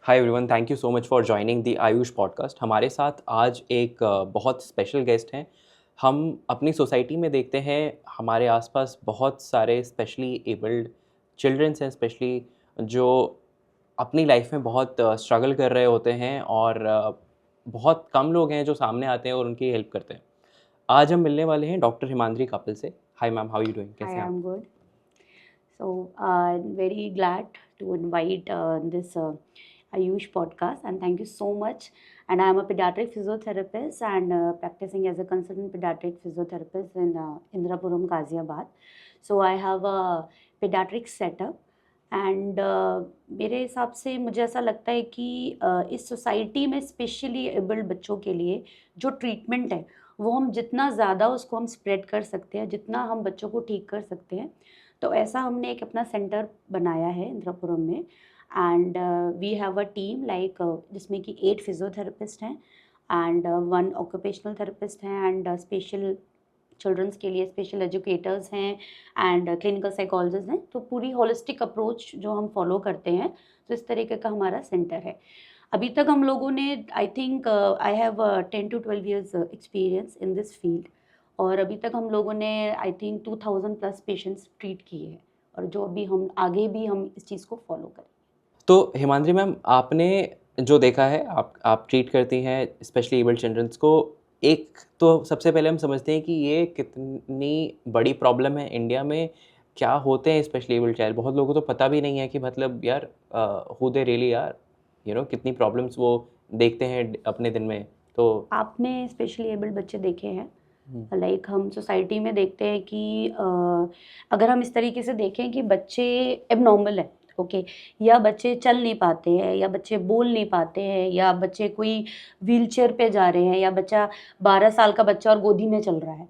Hi everyone, thank you so much for joining the Ayush podcast. हमारे साथ आज एक बहुत स्पेशल गेस्ट हैं। हम अपनी सोसाइटी में देखते हैं हमारे आसपास बहुत सारे स्पेशली एबल्ड चिल्ड्रंस हैं, स्पेशली जो अपनी लाइफ में बहुत स्ट्रगल कर रहे होते हैं और बहुत कम लोग हैं जो सामने आते हैं और उनकी हेल्प करते हैं। आज हम मिलने वाले हैं डॉक्टर हिमांद्री कपिल से। Hi ma'am, how you doing? Hi, कैसे हैं आप? I'm good. So, I'm very glad to invite this Ayush podcast, and thank you so much. And I'm a pediatric physiotherapist and practicing as a consultant pediatric physiotherapist in Indrapuram, Ghaziabad. So, I have a pediatric setup. And मेरे हिसाब से मुझे ऐसा लगता है कि इस society में स्पेशली एबल्ड बच्चों के लिए जो ट्रीटमेंट है वो हम जितना ज़्यादा उसको हम स्प्रेड कर सकते हैं, जितना हम बच्चों को ठीक कर सकते हैं, तो ऐसा हमने एक अपना सेंटर बनाया है इंद्रापुरम में। And we have a team like जिसमें कि 8 फिजियोथेरेपिस्ट हैं एंड 1 ऑक्यूपेशनल थेरेपिस्ट हैं एंड स्पेशल चिल्ड्रंस के लिए स्पेशल एजुकेटर्स हैं एंड क्लिनिकल साइकोलॉजिस्ट हैं। तो पूरी होलिस्टिक अप्रोच जो हम फॉलो करते हैं, तो इस तरीके का हमारा सेंटर है। अभी तक हम लोगों ने I think I have 10 to 12 years experience in this field, और अभी तक हम लोगों ने I think 2000 plus patients treat किए हैं, और जो अभी हम आगे भी हम इस चीज़ को फॉलो करें। तो हिमांद्री मैम, आपने जो देखा है, आप ट्रीट करती हैं स्पेशली एबल्ड चिल्ड्रंस को। एक तो सबसे पहले हम समझते हैं कि ये कितनी बड़ी प्रॉब्लम है इंडिया में। क्या होते हैं स्पेशली एबल्ड चाइल्ड? बहुत लोगों को तो पता भी नहीं है कि मतलब यार हु दे रियली आर, कितनी प्रॉब्लम्स वो देखते हैं अपने दिन में। तो आपने स्पेशली एबल्ड बच्चे देखे हैं? लाइक हम सोसाइटी में देखते हैं कि अगर हम इस तरीके से देखें कि बच्चे एबनॉर्मल है, ओके, या बच्चे चल नहीं पाते हैं, या बच्चे बोल नहीं पाते हैं, या बच्चे कोई व्हीलचेयर पे जा रहे हैं, या बच्चा 12 साल का बच्चा और गोदी में चल रहा है,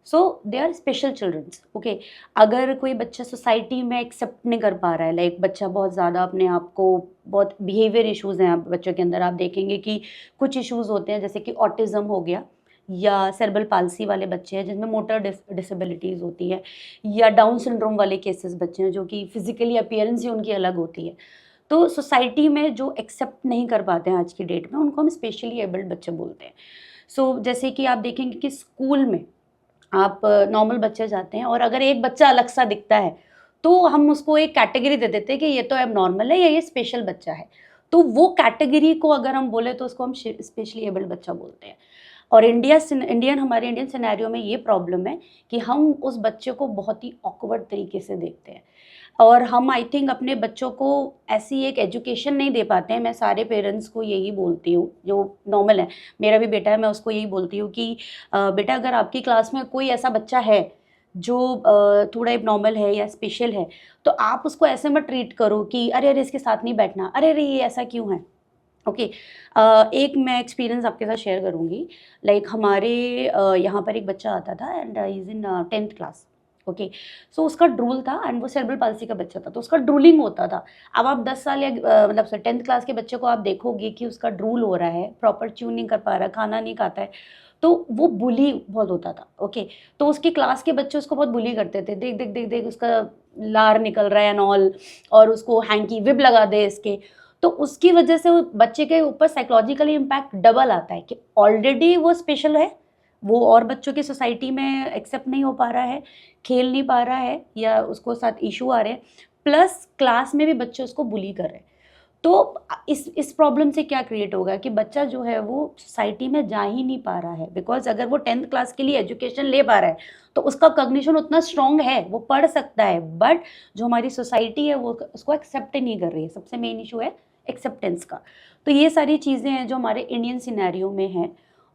so they are special childrens, okay. अगर कोई बच्चा सोसाइटी में एक्सेप्ट नहीं कर पा रहा है, लाइक बच्चा बहुत ज़्यादा अपने आप को, बहुत बिहेवियर इश्यूज़ हैं आप बच्चों के अंदर, आप देखेंगे कि कुछ इश्यूज़ होते हैं जैसे कि ऑटिज़म हो गया, या सेरेब्रल पाल्सी वाले बच्चे हैं जिनमें मोटर डिसेबिलिटीज़ होती है, या डाउन सिंड्रोम वाले केसेस बच्चे हैं जो कि फिजिकली अपीयरेंस ही उनकी अलग होती है। तो सोसाइटी में जो एक्सेप्ट नहीं कर पाते हैं आज की डेट में, उनको हम स्पेशली एबल्ड बच्चे बोलते हैं। सो जैसे कि आप देखेंगे कि स्कूल में आप नॉर्मल बच्चे जाते हैं, और अगर एक बच्चा अलग सा दिखता है तो हम उसको एक कैटेगरी दे देते हैं कि ये तो अब नॉर्मल है या ये स्पेशल बच्चा है। तो वो कैटेगरी को अगर हम बोले तो उसको हम स्पेशली एबल्ड बच्चा बोलते हैं। और हमारे इंडियन सिनेरियो में ये प्रॉब्लम है कि हम उस बच्चे को बहुत ही ऑकवर्ड तरीके से देखते हैं, और हम आई थिंक अपने बच्चों को ऐसी एक एजुकेशन नहीं दे पाते हैं। मैं सारे पेरेंट्स को यही बोलती हूँ जो नॉर्मल है, मेरा भी बेटा है, मैं उसको यही बोलती हूँ कि बेटा अगर आपकी क्लास में कोई ऐसा बच्चा है जो थोड़ा नॉर्मल है या स्पेशल है, तो आप उसको ऐसे मत ट्रीट करो कि अरे अरे इसके साथ नहीं बैठना, अरे अरे ये ऐसा क्यों है, ओके। एक मैं एक्सपीरियंस आपके साथ शेयर करूँगी। लाइक हमारे यहाँ पर एक बच्चा आता था and is in 10th class, okay. So उसका ड्रूल था एंड वो सेरेब्रल पाल्सी का बच्चा था, तो उसका ड्रूलिंग होता था। अब आप 10 साल या मतलब 10th क्लास के बच्चे को आप देखोगे कि उसका ड्रूल हो रहा है, प्रॉपर च्यू नहीं कर पा रहा, खाना नहीं खाता है, तो वो बुली बहुत होता था, ओके। तो उसकी क्लास के बच्चे उसको बहुत बुली करते थे, देख देख देख देख उसका लार निकल रहा है एंड ऑल, और उसको हैंकी विब लगा दे इसके। तो उसकी वजह से वो बच्चे के ऊपर साइकोलॉजिकली इम्पैक्ट डबल आता है कि ऑलरेडी वो स्पेशल है, वो और बच्चों की सोसाइटी में एक्सेप्ट नहीं हो पा रहा है, खेल नहीं पा रहा है, या उसको साथ इशू आ रहे हैं, प्लस क्लास में भी बच्चे उसको बुली कर रहे हैं। तो इस प्रॉब्लम से क्या क्रिएट होगा कि बच्चा जो है वो सोसाइटी में जा ही नहीं पा रहा है, बिकॉज अगर वो 10th क्लास के लिए एजुकेशन ले पा रहा है तो उसका कॉग्निशन उतना स्ट्रॉन्ग है, वो पढ़ सकता है, बट जो हमारी सोसाइटी है वो उसको एक्सेप्ट नहीं कर रही है। सबसे मेन इशू है एक्सेप्टेंस का। तो ये सारी चीज़ें हैं जो हमारे इंडियन सिनेरियो में हैं,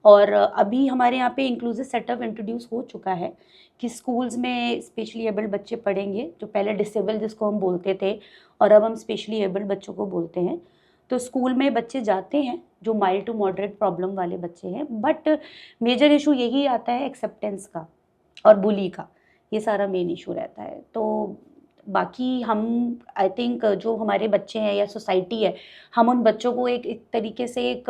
और अभी हमारे यहाँ पे इंक्लूसिव सेटअप इंट्रोड्यूस हो चुका है कि स्कूल्स में स्पेशली एबल्ड बच्चे पढ़ेंगे, जो पहले डिसेबल जिसको हम बोलते थे, और अब हम स्पेशली एबल्ड बच्चों को बोलते हैं। तो स्कूल में बच्चे जाते हैं जो माइल्ड टू मॉडरेट प्रॉब्लम वाले बच्चे हैं, बट मेजर इशू यही आता है एक्सेप्टेंस का और बुली का, ये सारा मेन इशू रहता है। तो बाकी हम आई थिंक जो हमारे बच्चे हैं या सोसाइटी है, हम उन बच्चों को एक तरीके से एक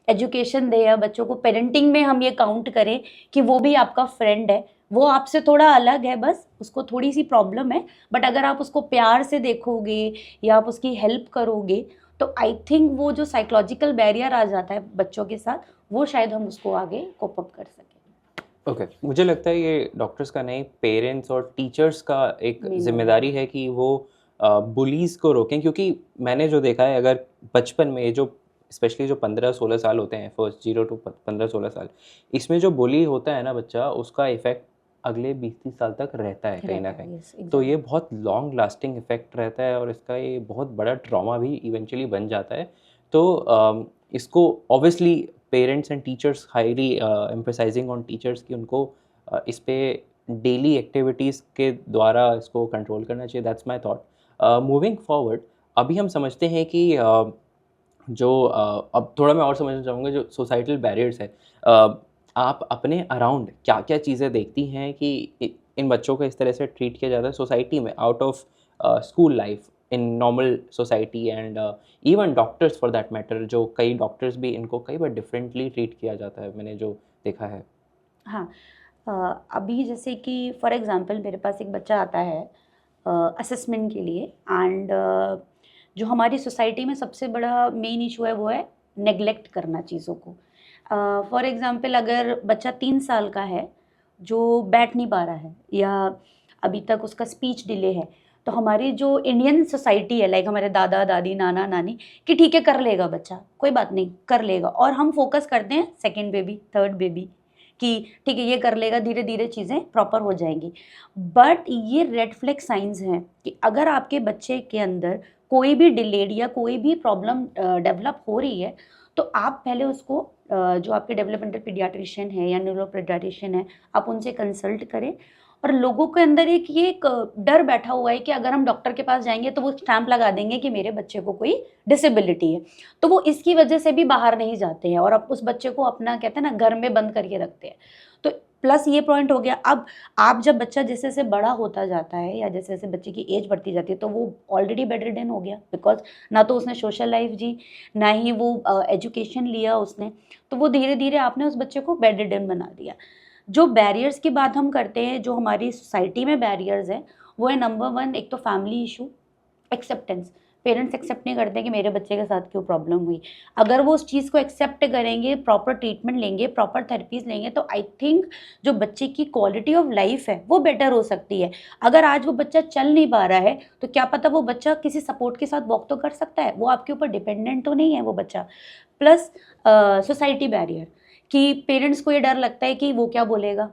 एजुकेशन दें, या बच्चों को पेरेंटिंग में हम ये काउंट करें कि वो भी आपका फ्रेंड है, वो आपसे थोड़ा अलग है, बस उसको थोड़ी सी प्रॉब्लम है, बट अगर आप उसको प्यार से देखोगे या आप उसकी हेल्प करोगे तो आई थिंक वो जो साइकोलॉजिकल बैरियर आ जाता है बच्चों के साथ, वो शायद हम उसको आगे कोप अप कर सकें। ओके मुझे लगता है ये डॉक्टर्स का नहीं, पेरेंट्स और टीचर्स का एक Main जिम्मेदारी role है कि वो बुलीज़ को रोकें, क्योंकि मैंने जो देखा है, अगर बचपन में ये जो स्पेशली जो 15-16 साल होते हैं, फर्स्ट 0 टू 15-16 साल, इसमें जो बुली होता है ना बच्चा, उसका इफ़ेक्ट अगले 20-30 साल तक रहता है कहीं ना रहता है, कहीं। yes, तो ये exactly. बहुत लॉन्ग लास्टिंग इफ़ेक्ट रहता है और इसका ये बहुत बड़ा ट्रॉमा भी इवेंचुअली बन जाता है। तो इसको obviously parents and teachers highly emphasising on teachers कि उनको इस पे डेली एक्टिविटीज़ के द्वारा इसको कंट्रोल करना चाहिए। That's my thought. Moving forward, अभी हम समझते हैं कि अब थोड़ा मैं और समझना चाहूँगा जो सोसाइटल बैरियर्स है। आप अपने अराउंड क्या-क्या चीज़ें देखती हैं कि इन बच्चों को इस तरह से ट्रीट किया जाता है सोसाइटी में, out of school life, in normal society and even doctors for that matter, जो कई डॉक्टर्स भी इनको कई बार डिफरेंटली ट्रीट किया जाता है, मैंने जो देखा है। हाँ, अभी जैसे कि फॉर एग्जांपल मेरे पास एक बच्चा आता है असेसमेंट के लिए, एंड जो हमारी सोसाइटी में सबसे बड़ा मेन इशू है वो है नेग्लेक्ट करना चीज़ों को। फॉर एग्जांपल अगर बच्चा 3 साल का है जो बैठ नहीं पा रहा है या अभी तक उसका स्पीच डिले है, तो हमारी जो इंडियन सोसाइटी है, लाइक हमारे दादा दादी नाना नानी, कि ठीक है कर लेगा बच्चा, कोई बात नहीं कर लेगा, और हम फोकस करते हैं सेकेंड बेबी, थर्ड बेबी, कि ठीक है ये कर लेगा, धीरे धीरे चीज़ें प्रॉपर हो जाएंगी। बट ये रेड फ्लैग साइंस हैं कि अगर आपके बच्चे के अंदर कोई भी डिलेड या कोई भी प्रॉब्लम डेवलप हो रही है, तो आप पहले उसको जो आपके डेवलपमेंटल पीडियाट्रिशियन है या न्यूरो पीडियाट्रिशियन है, आप उनसे कंसल्ट करें। और लोगों के अंदर एक डर बैठा हुआ है कि अगर हम डॉक्टर के पास जाएंगे तो वो स्टैंप लगा देंगे कि मेरे बच्चे को कोई डिसेबिलिटी है, तो वो इसकी वजह से भी बाहर नहीं जाते हैं और अब उस बच्चे को अपना कहते हैं ना घर में बंद करके रखते हैं। तो प्लस ये पॉइंट हो गया। अब आप जब बच्चा जैसे जैसे बड़ा होता जाता है या जैसे जैसे बच्चे की एज बढ़ती जाती है, तो वो ऑलरेडी बेड रिडन हो गया, बिकॉज ना तो उसने सोशल लाइफ जी, ना ही वो एजुकेशन लिया उसने, तो वो धीरे धीरे आपने उस बच्चे को बेड रिडन बना दिया। जो बैरियर्स की बात हम करते हैं, जो हमारी सोसाइटी में बैरियर्स हैं, वो है नंबर 1, एक तो family issue, acceptance. Parents accept नहीं करते कि मेरे बच्चे के साथ क्यों प्रॉब्लम हुई। अगर वो उस चीज़ को एक्सेप्ट करेंगे, प्रॉपर ट्रीटमेंट लेंगे, प्रॉपर थेरेपीज लेंगे, तो आई थिंक जो बच्चे की क्वालिटी ऑफ लाइफ है वो बेटर हो सकती है। अगर आज वो बच्चा चल नहीं पा रहा है, तो क्या पता वो बच्चा किसी सपोर्ट के साथ वॉक तो कर सकता है, वो आपके ऊपर डिपेंडेंट तो नहीं है वो बच्चा। प्लस सोसाइटी बैरियर, कि पेरेंट्स को ये डर लगता है कि वो क्या बोलेगा,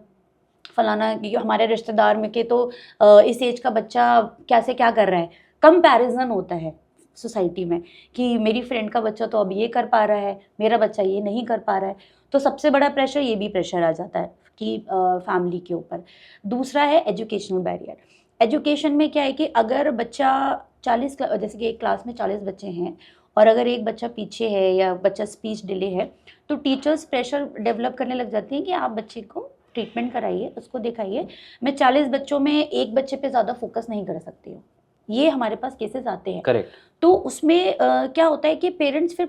फलाना हमारे रिश्तेदार में के तो इस एज का बच्चा कैसे क्या कर रहा है। कंपैरिजन होता है सोसाइटी में कि मेरी फ्रेंड का बच्चा तो अब ये कर पा रहा है, मेरा बच्चा ये नहीं कर पा रहा है। तो सबसे बड़ा प्रेशर, ये भी प्रेशर आ जाता है कि फैमिली के ऊपर। दूसरा है एजुकेशनल बैरियर। एजुकेशन में क्या है कि अगर बच्चा 40, जैसे कि एक क्लास में 40 बच्चे हैं और अगर एक बच्चा पीछे है या बच्चा स्पीच डिले है, तो टीचर्स प्रेशर डेवलप करने लग जाती हैं कि आप बच्चे को ट्रीटमेंट कराइए, उसको दिखाइए, मैं 40 बच्चों में एक बच्चे पे ज़्यादा फोकस नहीं कर सकती हूँ। ये हमारे पास केसेस आते हैं। करेक्ट। तो उसमें क्या होता है कि पेरेंट्स फिर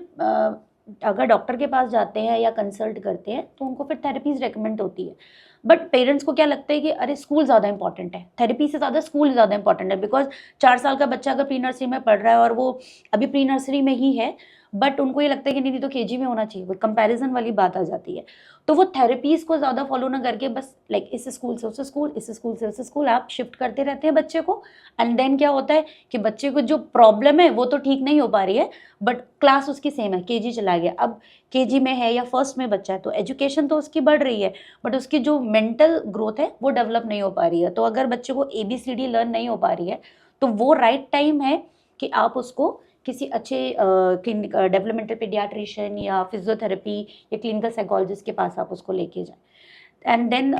अगर डॉक्टर के पास जाते हैं या कंसल्ट करते हैं, तो उनको फिर थेरेपीज रेकमेंड होती है। बट पेरेंट्स को क्या लगता है कि अरे स्कूल ज़्यादा इंपॉर्टेंट है, थेरेपी से ज़्यादा स्कूल ज़्यादा इंपॉर्टेंट है। बिकॉज 4 साल का बच्चा अगर प्री नर्सरी में पढ़ रहा है और वो अभी प्री नर्सरी में ही है, बट उनको ये लगता है कि नहीं तो केजी में होना चाहिए, वो कंपैरिजन वाली बात आ जाती है। तो वो थेरेपीज को ज़्यादा फॉलो ना करके बस लाइक इस स्कूल से उस स्कूल, इस स्कूल से उस स्कूल, आप शिफ्ट करते रहते हैं बच्चे को। एंड देन क्या होता है कि बच्चे को जो प्रॉब्लम है वो तो ठीक नहीं हो पा रही है, बट क्लास उसकी सेम है, केजी चला गया, अब केजी में है या फर्स्ट में बच्चा है, तो एजुकेशन तो उसकी बढ़ रही है, बट उसकी जो मेंटल ग्रोथ है वो डेवलप नहीं हो पा रही है। तो अगर बच्चे को ABCD लर्न नहीं हो पा रही है, तो वो राइट टाइम है कि आप उसको किसी अच्छे डेवलपमेंटल पीडियाट्रिशियन या फिजियोथेरेपी या क्लिनिकल साइकोलॉजिस्ट के पास आप उसको लेके जाएं। एंड देन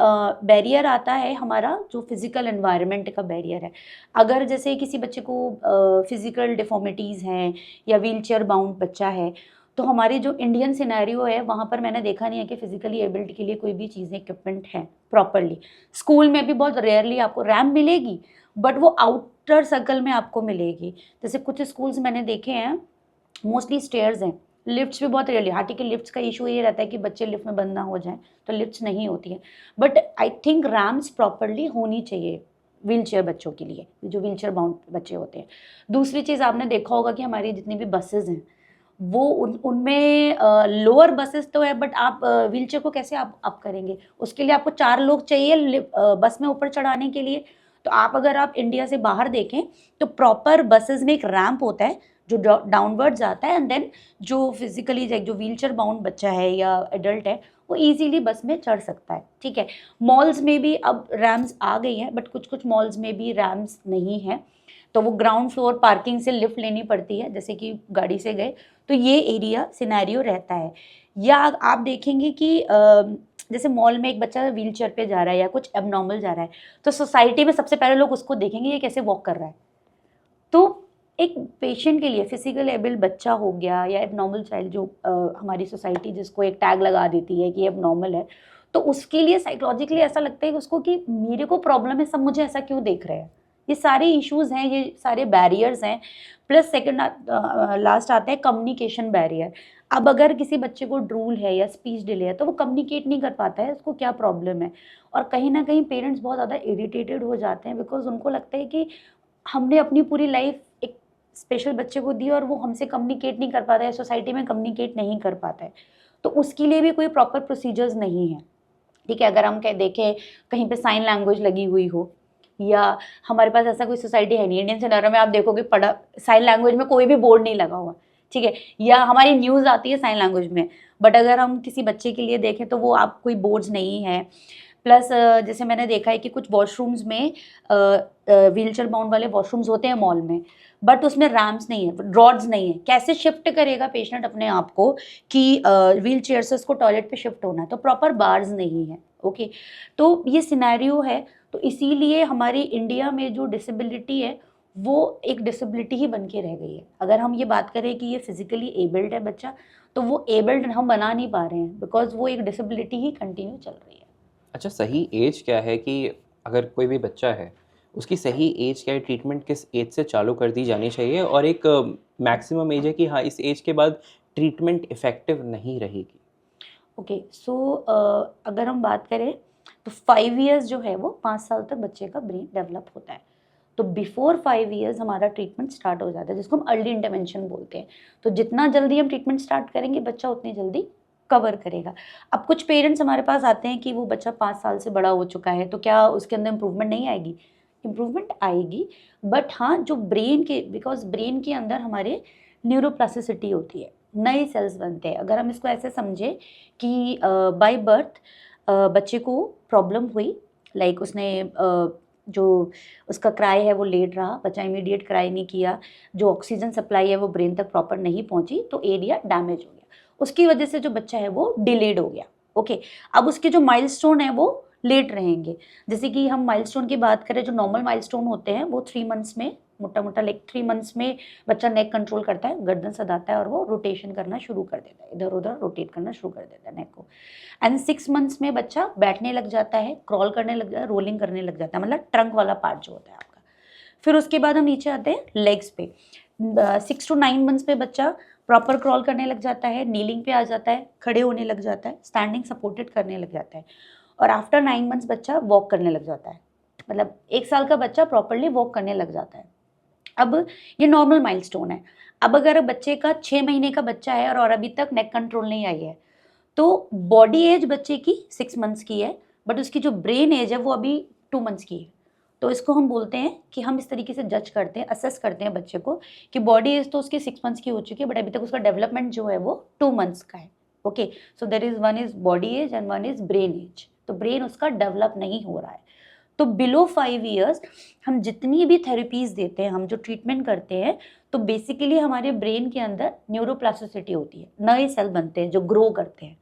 बैरियर आता है हमारा जो फिजिकल एनवायरनमेंट का बैरियर है। अगर जैसे किसी बच्चे को फिजिकल डिफॉर्मिटीज़ हैं या व्हील चेयर बाउंड बच्चा है, तो हमारे जो इंडियन सिनेरियो है वहाँ पर मैंने देखा नहीं है कि फिजिकली एबिल्ड के लिए कोई भी चीज़ें इक्विपमेंट हैं प्रॉपरली। स्कूल में भी बहुत रेयरली आपको रैम्प मिलेगी, बट वो आउटर सर्कल में आपको मिलेगी। जैसे कुछ स्कूल्स मैंने देखे हैं मोस्टली स्टेयर्स हैं, लिफ्ट्स भी बहुत रेयरली। हाँ ठीक है, लिफ्ट्स का इशू ये रहता है कि बच्चे लिफ्ट में बंद ना हो जाएं, तो लिफ्ट्स नहीं होती हैं, but I think ramps properly होनी चाहिए व्हील चेयर बच्चों के लिए, जो व्हील चेयर बाउंड बच्चे होते हैं। दूसरी चीज़ आपने देखा होगा कि हमारी जितनी भी बसेज हैं वो उनमें लोअर बसेस तो है, बट आप व्हील चेयर को कैसे आप अप करेंगे? उसके लिए आपको 4 लोग चाहिए बस में ऊपर चढ़ाने के लिए। तो अगर आप इंडिया से बाहर देखें तो प्रॉपर बसेस में एक रैंप होता है जो डाउनवर्ड जाता है, एंड देन जो फिजिकली जो व्हील चेयर बाउंड बच्चा है या एडल्ट है वो इजीली बस में चढ़ सकता है। ठीक है, मॉल्स में भी अब रैम्स आ गई हैं, बट कुछ कुछ मॉल्स में भी रैम्स नहीं है, तो वो ग्राउंड फ्लोर पार्किंग से लिफ्ट लेनी पड़ती है, जैसे कि गाड़ी से गए तो ये एरिया सिनेरियो रहता है। या आप देखेंगे कि जैसे मॉल में एक बच्चा व्हील चेयर पे जा रहा है या कुछ एबनॉर्मल जा रहा है, तो सोसाइटी में सबसे पहले लोग उसको देखेंगे ये कैसे वॉक कर रहा है। तो एक पेशेंट के लिए फिजिकल एबल बच्चा हो गया या एबनॉर्मल चाइल्ड, जो हमारी सोसाइटी जिसको एक टैग लगा देती है कि एबनॉर्मल है, तो उसके लिए साइकोलॉजिकली ऐसा लगता है कि उसको कि मेरे को प्रॉब्लम है, सब मुझे ऐसा क्यों देख रहे हैं। ये सारे इश्यूज हैं, ये सारे बैरियर्स हैं। प्लस सेकंड लास्ट आता है कम्युनिकेशन बैरियर। अब अगर किसी बच्चे को ड्रूल है या स्पीच डिले है तो वो कम्युनिकेट नहीं कर पाता है, उसको क्या प्रॉब्लम है। और कहीं ना कहीं पेरेंट्स बहुत ज़्यादा इरिटेटेड हो जाते हैं, बिकॉज उनको लगता है कि हमने अपनी पूरी लाइफ एक स्पेशल बच्चे को दी और वो हमसे कम्युनिकेट नहीं कर पाता है, सोसाइटी में कम्युनिकेट नहीं कर पाता है, तो उसके लिए भी कोई प्रॉपर प्रोसीजर्स नहीं है। ठीक है, अगर हम देखें कहीं पे साइन लैंग्वेज लगी हुई हो, या हमारे पास ऐसा कोई सोसाइटी है नहीं, इंडियन सिनेरियो में आप देखोगे पढ़ा साइन लैंग्वेज में कोई भी बोर्ड नहीं लगा हुआ। ठीक है, या हमारी न्यूज़ आती है साइन लैंग्वेज में, बट अगर हम किसी बच्चे के लिए देखें तो वो आप कोई बोर्ड्स नहीं है। प्लस जैसे मैंने देखा है कि कुछ वॉशरूम्स में व्हील चेयर बाउंड वाले वॉशरूम्स होते हैं मॉल में, बट उसमें रैम्प्स नहीं है, रॉड्स नहीं है। कैसे शिफ्ट करेगा पेशेंट अपने आप को कि व्हील चेयर से उसको टॉयलेट पे शिफ्ट होना है, तो प्रॉपर बार्स नहीं है। ओके, तो ये सिनेरियो है। तो इसीलिए हमारी इंडिया में जो डिसेबिलिटी है वो एक डिसेबिलिटी ही बन के रह गई है। अगर हम ये बात करें कि ये फिजिकली एबल्ड है बच्चा, तो वो एबल्ड हम बना नहीं पा रहे हैं, बिकॉज वो एक डिसेबिलिटी ही कंटिन्यू चल रही है। अच्छा, सही एज क्या है कि अगर कोई भी बच्चा है उसकी सही एज क्या है, ट्रीटमेंट किस एज से चालू कर दी जानी चाहिए, और एक मैक्सिमम एज है कि हाँ इस एज के बाद ट्रीटमेंट इफ़ेक्टिव नहीं रहेगी? ओके, सो अगर हम बात करें तो 5 ईयर्स जो है वो 5 साल तक बच्चे का ब्रेन डेवलप होता है। तो बिफोर 5 ईयर्स हमारा ट्रीटमेंट स्टार्ट हो जाता है, जिसको हम अर्ली इंटरवेंशन बोलते हैं। तो जितना जल्दी हम ट्रीटमेंट स्टार्ट करेंगे बच्चा उतनी जल्दी कवर करेगा। अब कुछ पेरेंट्स हमारे पास आते हैं कि वो बच्चा 5 साल से बड़ा हो चुका है, तो क्या उसके अंदर इम्प्रूवमेंट नहीं आएगी? इम्प्रूवमेंट आएगी, बट हाँ जो ब्रेन के, बिकॉज ब्रेन के अंदर हमारे न्यूरोप्लास्टिसिटी होती है, नए सेल्स बनते हैं। अगर हम इसको ऐसे समझे कि बाय बर्थ बच्चे को प्रॉब्लम हुई, लाइक उसने जो उसका क्राई है वो लेट रहा, बच्चा इमीडिएट क्राई नहीं किया, जो ऑक्सीजन सप्लाई है वो ब्रेन तक प्रॉपर नहीं पहुंची, तो एरिया डैमेज हो गया, उसकी वजह से जो बच्चा है वो डिलेड हो गया। ओके, अब उसके जो माइलस्टोन है वो लेट रहेंगे। जैसे कि हम माइलस्टोन की बात करें, जो नॉर्मल माइलस्टोन होते हैं वो 3 मंथ्स में, मोटा मोटा लाइक 3 मंथ्स में बच्चा नेक कंट्रोल करता है, गर्दन सदाता है और वो रोटेशन करना शुरू कर देता है, इधर उधर रोटेट करना शुरू कर देता है नेक को। एंड 6 मंथ्स में बच्चा बैठने लग जाता है, क्रॉल करने लग जाता है, रोलिंग करने लग जाता है, मतलब ट्रंक वाला पार्ट जो होता है आपका। फिर उसके बाद हम नीचे आते हैं लेग्स पे। 6 to 9 मंथ्स में बच्चा प्रॉपर क्रॉल करने लग जाता है, नीलिंग पे आ जाता है, खड़े होने लग जाता है, स्टैंडिंग सपोर्टेड करने लग जाता है, और आफ्टर 9 मंथ्स बच्चा वॉक करने लग जाता है, मतलब 1 साल का बच्चा प्रॉपरली वॉक करने लग जाता है। अब ये नॉर्मल माइलस्टोन है। अब अगर बच्चे का 6 महीने का बच्चा है और अभी तक नेक कंट्रोल नहीं आई है, तो बॉडी एज बच्चे की 6 मंथ्स की है, बट उसकी जो ब्रेन एज है वो अभी 2 मंथ्स की है। तो इसको हम बोलते हैं कि हम इस तरीके से जज करते हैं, असेस करते हैं बच्चे को कि बॉडी एज तो उसकी 6 मंथ्स की हो चुकी है, बट अभी तक उसका डेवलपमेंट जो है वो 2 मंथ्स का है। Okay, so there is one is body age and one is brain age. तो ब्रेन उसका डेवलप नहीं हो रहा है। तो बिलो 5 ईयर्स हम जितनी भी थेरेपीज देते हैं, हम जो ट्रीटमेंट करते हैं, तो बेसिकली हमारे ब्रेन के अंदर न्यूरोप्लास्टिसिटी होती है, नए सेल बनते हैं जो ग्रो करते हैं।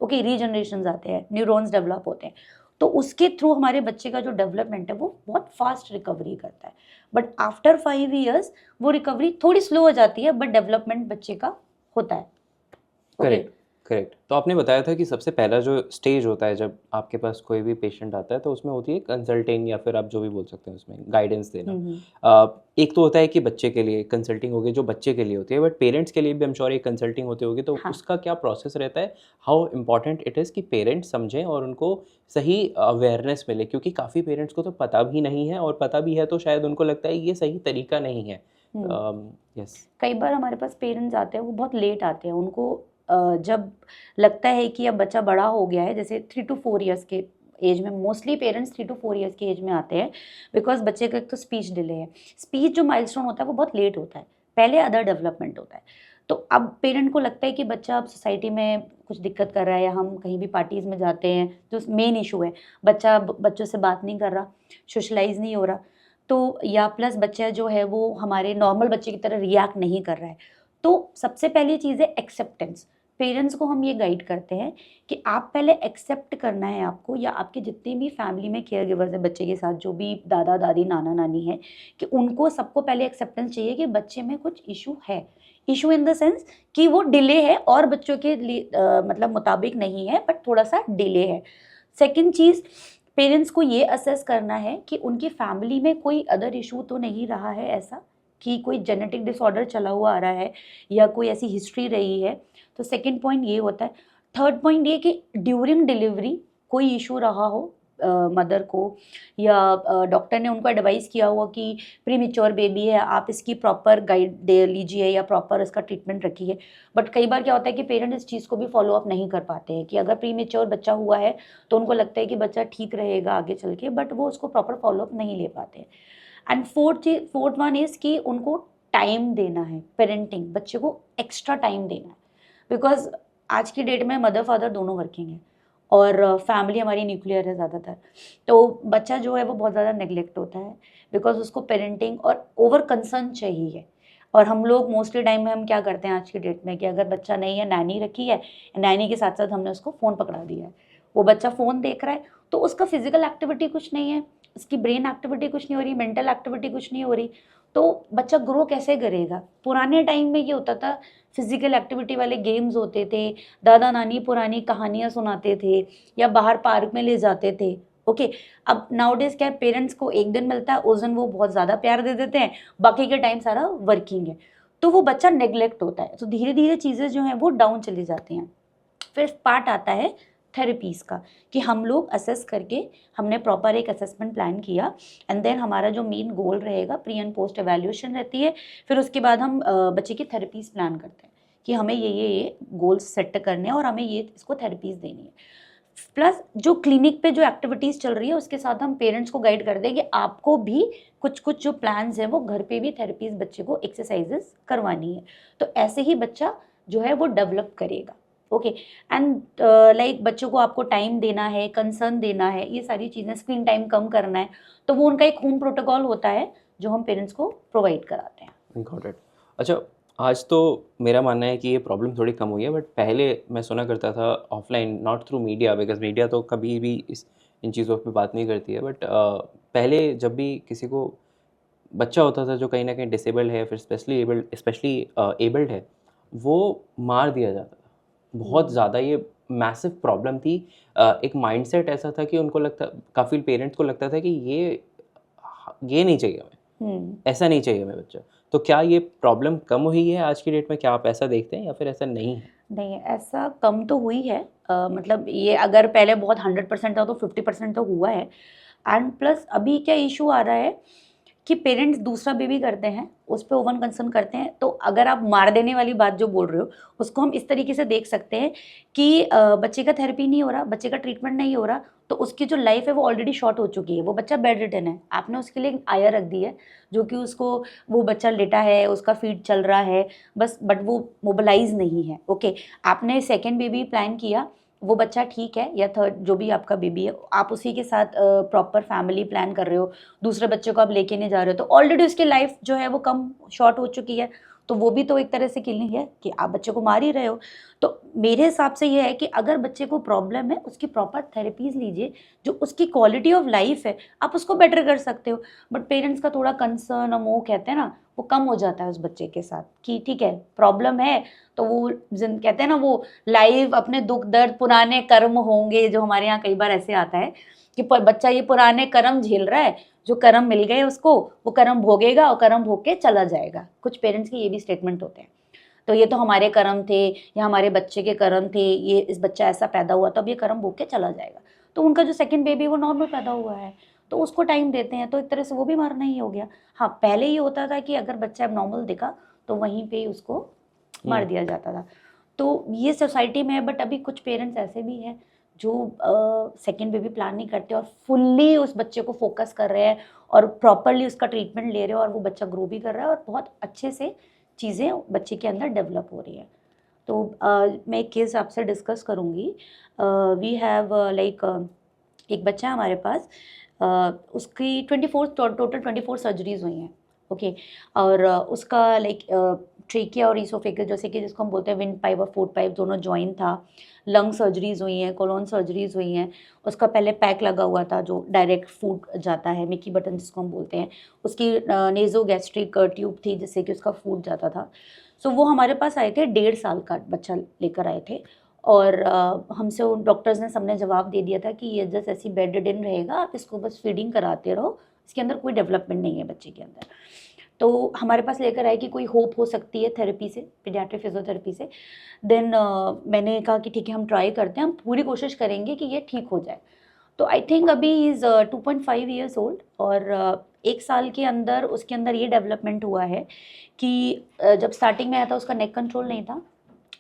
ओके, रीजनरेशन आते हैं, न्यूरॉन्स डेवलप होते हैं, तो उसके थ्रू हमारे बच्चे का जो डेवलपमेंट है वो बहुत फास्ट रिकवरी करता है। बट आफ्टर 5 ईयर्स वो रिकवरी थोड़ी स्लो हो जाती है, बट डेवलपमेंट बच्चे का होता है। Correct correct. तो आपने बताया था कि सबसे पहला जो स्टेज होता है जब आपके पास कोई भी पेशेंट आता है तो उसमें होती है कंसल्टिंग या फिर आप जो भी बोल सकते हैं उसमें गाइडेंस देना। एक तो होता है कि बच्चे के लिए कंसल्टिंग होगी जो बच्चे के लिए होती है, बट पेरेंट्स के लिए भी हम श्योर एक कंसल्टिंग होती होगी, तो हाँ। उसका क्या प्रोसेस रहता है? हाउ इम्पॉर्टेंट इट इज़ कि पेरेंट्स समझें और उनको सही अवेयरनेस मिले, क्योंकि काफ़ी पेरेंट्स को तो पता भी नहीं है, और पता भी है तो शायद उनको लगता है ये सही तरीका नहीं है। यस। कई बार हमारे पास पेरेंट्स आते हैं, वो बहुत लेट आते हैं। उनको जब लगता है कि अब बच्चा बड़ा हो गया है, जैसे 3 to 4 ईयर्स के एज में, मोस्टली पेरेंट्स 3 to 4 ईयर्स के एज में आते हैं, बिकॉज बच्चे का एक तो स्पीच डिले है। स्पीच जो माइलस्टोन होता है वो बहुत लेट होता है, पहले अदर डेवलपमेंट होता है। तो अब पेरेंट को लगता है कि बच्चा अब सोसाइटी में कुछ दिक्कत कर रहा है, या हम कहीं भी पार्टीज़ में जाते हैं, जो मेन इशू है, बच्चा बच्चों से बात नहीं कर रहा, सोशलाइज नहीं हो रहा, तो या प्लस बच्चा जो है वो हमारे नॉर्मल बच्चे की तरह रिएक्ट नहीं कर रहा है। तो सबसे पहली चीज़ है एक्सेप्टेंस। पेरेंट्स को हम ये गाइड करते हैं कि आप पहले एक्सेप्ट करना है आपको, या आपके जितने भी फैमिली में केयर गिवर्स हैं बच्चे के साथ, जो भी दादा दादी नाना नानी है, कि उनको सबको पहले एक्सेप्टेंस चाहिए कि बच्चे में कुछ इशू है। इशू इन द सेंस कि वो डिले है और बच्चों के मतलब मुताबिक नहीं है, बट थोड़ा सा डिले है। सेकेंड चीज़, पेरेंट्स को ये असेस करना है कि उनकी फैमिली में कोई अदर इशू तो नहीं रहा है, ऐसा कि कोई जेनेटिक डिसऑर्डर चला हुआ आ रहा है या कोई ऐसी हिस्ट्री रही है। तो सेकंड पॉइंट ये होता है। थर्ड पॉइंट ये कि ड्यूरिंग डिलीवरी कोई इशू रहा हो मदर को, या डॉक्टर ने उनको एडवाइस किया हुआ कि प्रीमेच्योर बेबी है, आप इसकी प्रॉपर गाइड दे लीजिए या प्रॉपर इसका ट्रीटमेंट रखिए। बट कई बार क्या होता है कि पेरेंट इस चीज़ को भी फॉलो अप नहीं कर पाते हैं, कि अगर प्रीमेच्योर बच्चा हुआ है तो उनको लगता है कि बच्चा ठीक रहेगा आगे चल के, बट वो उसको प्रॉपर फॉलो अप नहीं ले पाते हैं। एंड फोर्थ वन इज़ कि उनको टाइम देना है, पेरेंटिंग, बच्चे को एक्स्ट्रा टाइम देना है। बिकॉज आज की डेट में मदर फादर दोनों वर्किंग है, और फैमिली हमारी न्यूक्लियर है ज़्यादातर, तो बच्चा जो है वो बहुत ज़्यादा नेग्लेक्ट होता है, बिकॉज उसको पेरेंटिंग और ओवर कंसर्न चाहिए। और हम लोग मोस्टली टाइम में हम क्या करते हैं आज की डेट में, कि अगर बच्चा नहीं है, नैनी रखी है, नैनी के साथ साथ हमने उसको फ़ोन पकड़ा दिया है, वो बच्चा फ़ोन देख रहा है, तो उसका फिजिकल एक्टिविटी कुछ नहीं है, उसकी ब्रेन एक्टिविटी कुछ नहीं हो रही, मेंटल एक्टिविटी कुछ नहीं हो रही, तो बच्चा ग्रो कैसे करेगा? पुराने टाइम में ये होता था, फिजिकल एक्टिविटी वाले गेम्स होते थे, दादा नानी पुरानी कहानियाँ सुनाते थे, या बाहर पार्क में ले जाते थे। ओके, अब नाउडेज क्या है, पेरेंट्स को एक दिन मिलता है, उस दिन वो बहुत ज़्यादा प्यार दे देते हैं, बाकी के टाइम सारा वर्किंग है, तो वो बच्चा नेग्लेक्ट होता है। तो धीरे धीरे चीज़ें जो हैं वो डाउन चली जाती हैं। फिर पार्ट आता है थेरेपीज़ का, कि हम लोग असेस करके, हमने प्रॉपर एक असेसमेंट प्लान किया, एंड देन हमारा जो मेन गोल रहेगा, प्री एंड पोस्ट एवेल्यूएशन रहती है। फिर उसके बाद हम बच्चे की थेरेपीज़ प्लान करते हैं कि हमें ये गोल्स सेट करने हैं और हमें ये इसको थेरेपीज़ देनी है। प्लस जो क्लिनिक पे जो एक्टिविटीज़ चल रही है उसके साथ हम पेरेंट्स को गाइड कर दें कि आपको भी कुछ कुछ जो प्लान्स हैं वो घर पे भी थेरेपीज़ बच्चे को एक्सरसाइजेस करवानी है। तो ऐसे ही बच्चा जो है वो डेवलप करेगा। ओके, एंड लाइक बच्चों को आपको टाइम देना है, कंसर्न देना है, ये सारी चीज़ें, स्क्रीन टाइम कम करना है, तो वो उनका एक होम प्रोटोकॉल होता है जो हम पेरेंट्स को प्रोवाइड कराते हैं। Got it. अच्छा, आज तो मेरा मानना है कि ये प्रॉब्लम थोड़ी कम हुई है, बट पहले मैं सुना करता था offline, not through media, because media तो कभी भी इन चीज़ों पे बात नहीं करती है, बट पहले जब भी किसी को बच्चा होता था जो कहीं ना कहीं डिसेबल्ड है, फिर स्पेशली एबल्ड है, वो मार दिया जाता था बहुत ज़्यादा। ये मैसिव प्रॉब्लम थी। एक माइंडसेट ऐसा था कि उनको लगता, काफ़ी पेरेंट्स को लगता था कि ये नहीं चाहिए हमें, ऐसा नहीं चाहिए हमें बच्चा। तो क्या ये प्रॉब्लम कम हुई है आज की डेट में? क्या आप ऐसा देखते हैं या फिर ऐसा नहीं है? नहीं, ऐसा कम तो हुई है। मतलब ये अगर पहले बहुत 100% था तो 50% तो हुआ है। एंड प्लस अभी क्या इशू आ रहा है कि पेरेंट्स दूसरा बेबी करते हैं, उस पे ओवन कंसर्न करते हैं। तो अगर आप मार देने वाली बात जो बोल रहे हो, उसको हम इस तरीके से देख सकते हैं कि बच्चे का थेरेपी नहीं हो रहा, बच्चे का ट्रीटमेंट नहीं हो रहा, तो उसकी जो लाइफ है वो ऑलरेडी शॉर्ट हो चुकी है। वो बच्चा बेड रिटन है, आपने उसके लिए आया रख दी है, जो कि उसको, वो बच्चा लेटा है, उसका फीड चल रहा है बस, बट वो मोबिलाइज नहीं है। ओके, आपने सेकेंड बेबी प्लान किया, वो बच्चा ठीक है, या थर्ड जो भी आपका बेबी है, आप उसी के साथ प्रॉपर फैमिली प्लान कर रहे हो, दूसरे बच्चे को आप लेके नहीं जा रहे हो, तो ऑलरेडी उसकी लाइफ जो है वो कम शॉर्ट हो चुकी है। तो वो भी तो एक तरह से किलिंग है कि आप बच्चे को मार ही रहे हो। तो मेरे हिसाब से ये है कि अगर बच्चे को प्रॉब्लम है उसकी प्रॉपर थेरेपीज लीजिए, जो उसकी क्वालिटी ऑफ लाइफ है आप उसको बेटर कर सकते हो। बट पेरेंट्स का थोड़ा कंसर्न और मोह कहते हैं ना, वो कम हो जाता है उस बच्चे के साथ कि ठीक है प्रॉब्लम है तो वो कहते हैं ना वो लाइव अपने दुख दर्द पुराने कर्म होंगे, जो हमारे यहाँ कई बार ऐसे आता है कि बच्चा ये पुराने कर्म झेल रहा है, जो कर्म मिल गए उसको वो कर्म भोगेगा और कर्म भोग के चला जाएगा। कुछ पेरेंट्स के ये भी स्टेटमेंट होते हैं, तो ये तो हमारे कर्म थे या हमारे बच्चे के कर्म थे, ये इस बच्चा ऐसा पैदा हुआ तो अब ये कर्म भोग के चला जाएगा। तो उनका जो सेकंड बेबी वो नॉर्मल पैदा हुआ है तो उसको टाइम देते हैं, तो एक तरह से वो भी मरना ही हो गया। हाँ पहले ये होता था कि अगर बच्चा एबनॉर्मल दिखा तो वहीं पे ही उसको मार दिया जाता था। तो ये सोसाइटी में है, बट अभी कुछ पेरेंट्स ऐसे भी हैं जो सेकेंड बेबी प्लान नहीं करते और फुल्ली उस बच्चे को फोकस कर रहे हैं और प्रॉपरली उसका ट्रीटमेंट ले रहे हैं और वो बच्चा ग्रो भी कर रहा है और बहुत अच्छे से चीज़ें बच्चे के अंदर डेवलप हो रही है। तो मैं एक केस आपसे डिस्कस करूँगी। वी हैव लाइक एक बच्चा है हमारे पास, उसकी 24 टोटल 24 सर्जरीज हुई हैं, ओके। और उसका लाइक ट्रेकिया और ईसोफेगस जैसे कि जिसको हम बोलते हैं विंड पाइप और फूड पाइप दोनों जॉइन था, लंग सर्जरीज हुई हैं, कोलोन सर्जरीज हुई हैं। उसका पहले पैक लगा हुआ था जो डायरेक्ट फूड जाता है, मिकी बटन जिसको हम बोलते हैं। उसकी नेजो गैस्ट्रिक ट्यूब थी जिससे कि उसका फूड जाता था। सो वो हमारे पास आए थे, 1.5 साल का बच्चा लेकर आए थे और हमसे उन डॉक्टर्स ने सबने जवाब दे दिया था कि ये जस्ट ऐसी बेड रिडन रहेगा, आप इसको बस फीडिंग कराते रहो, इसके अंदर कोई डेवलपमेंट नहीं है बच्चे के अंदर। तो हमारे पास लेकर आए कि कोई होप हो सकती है थेरेपी से, पीडियाट्रिक फिजियोथेरेपी से। देन मैंने कहा कि ठीक है हम ट्राई करते हैं, हम पूरी कोशिश करेंगे कि ये ठीक हो जाए। तो आई थिंक अभी इज़ 2.5 ईयर्स ओल्ड और 1 साल के अंदर उसके अंदर ये डेवलपमेंट हुआ है कि जब स्टार्टिंग में आया था उसका नेक कंट्रोल नहीं था,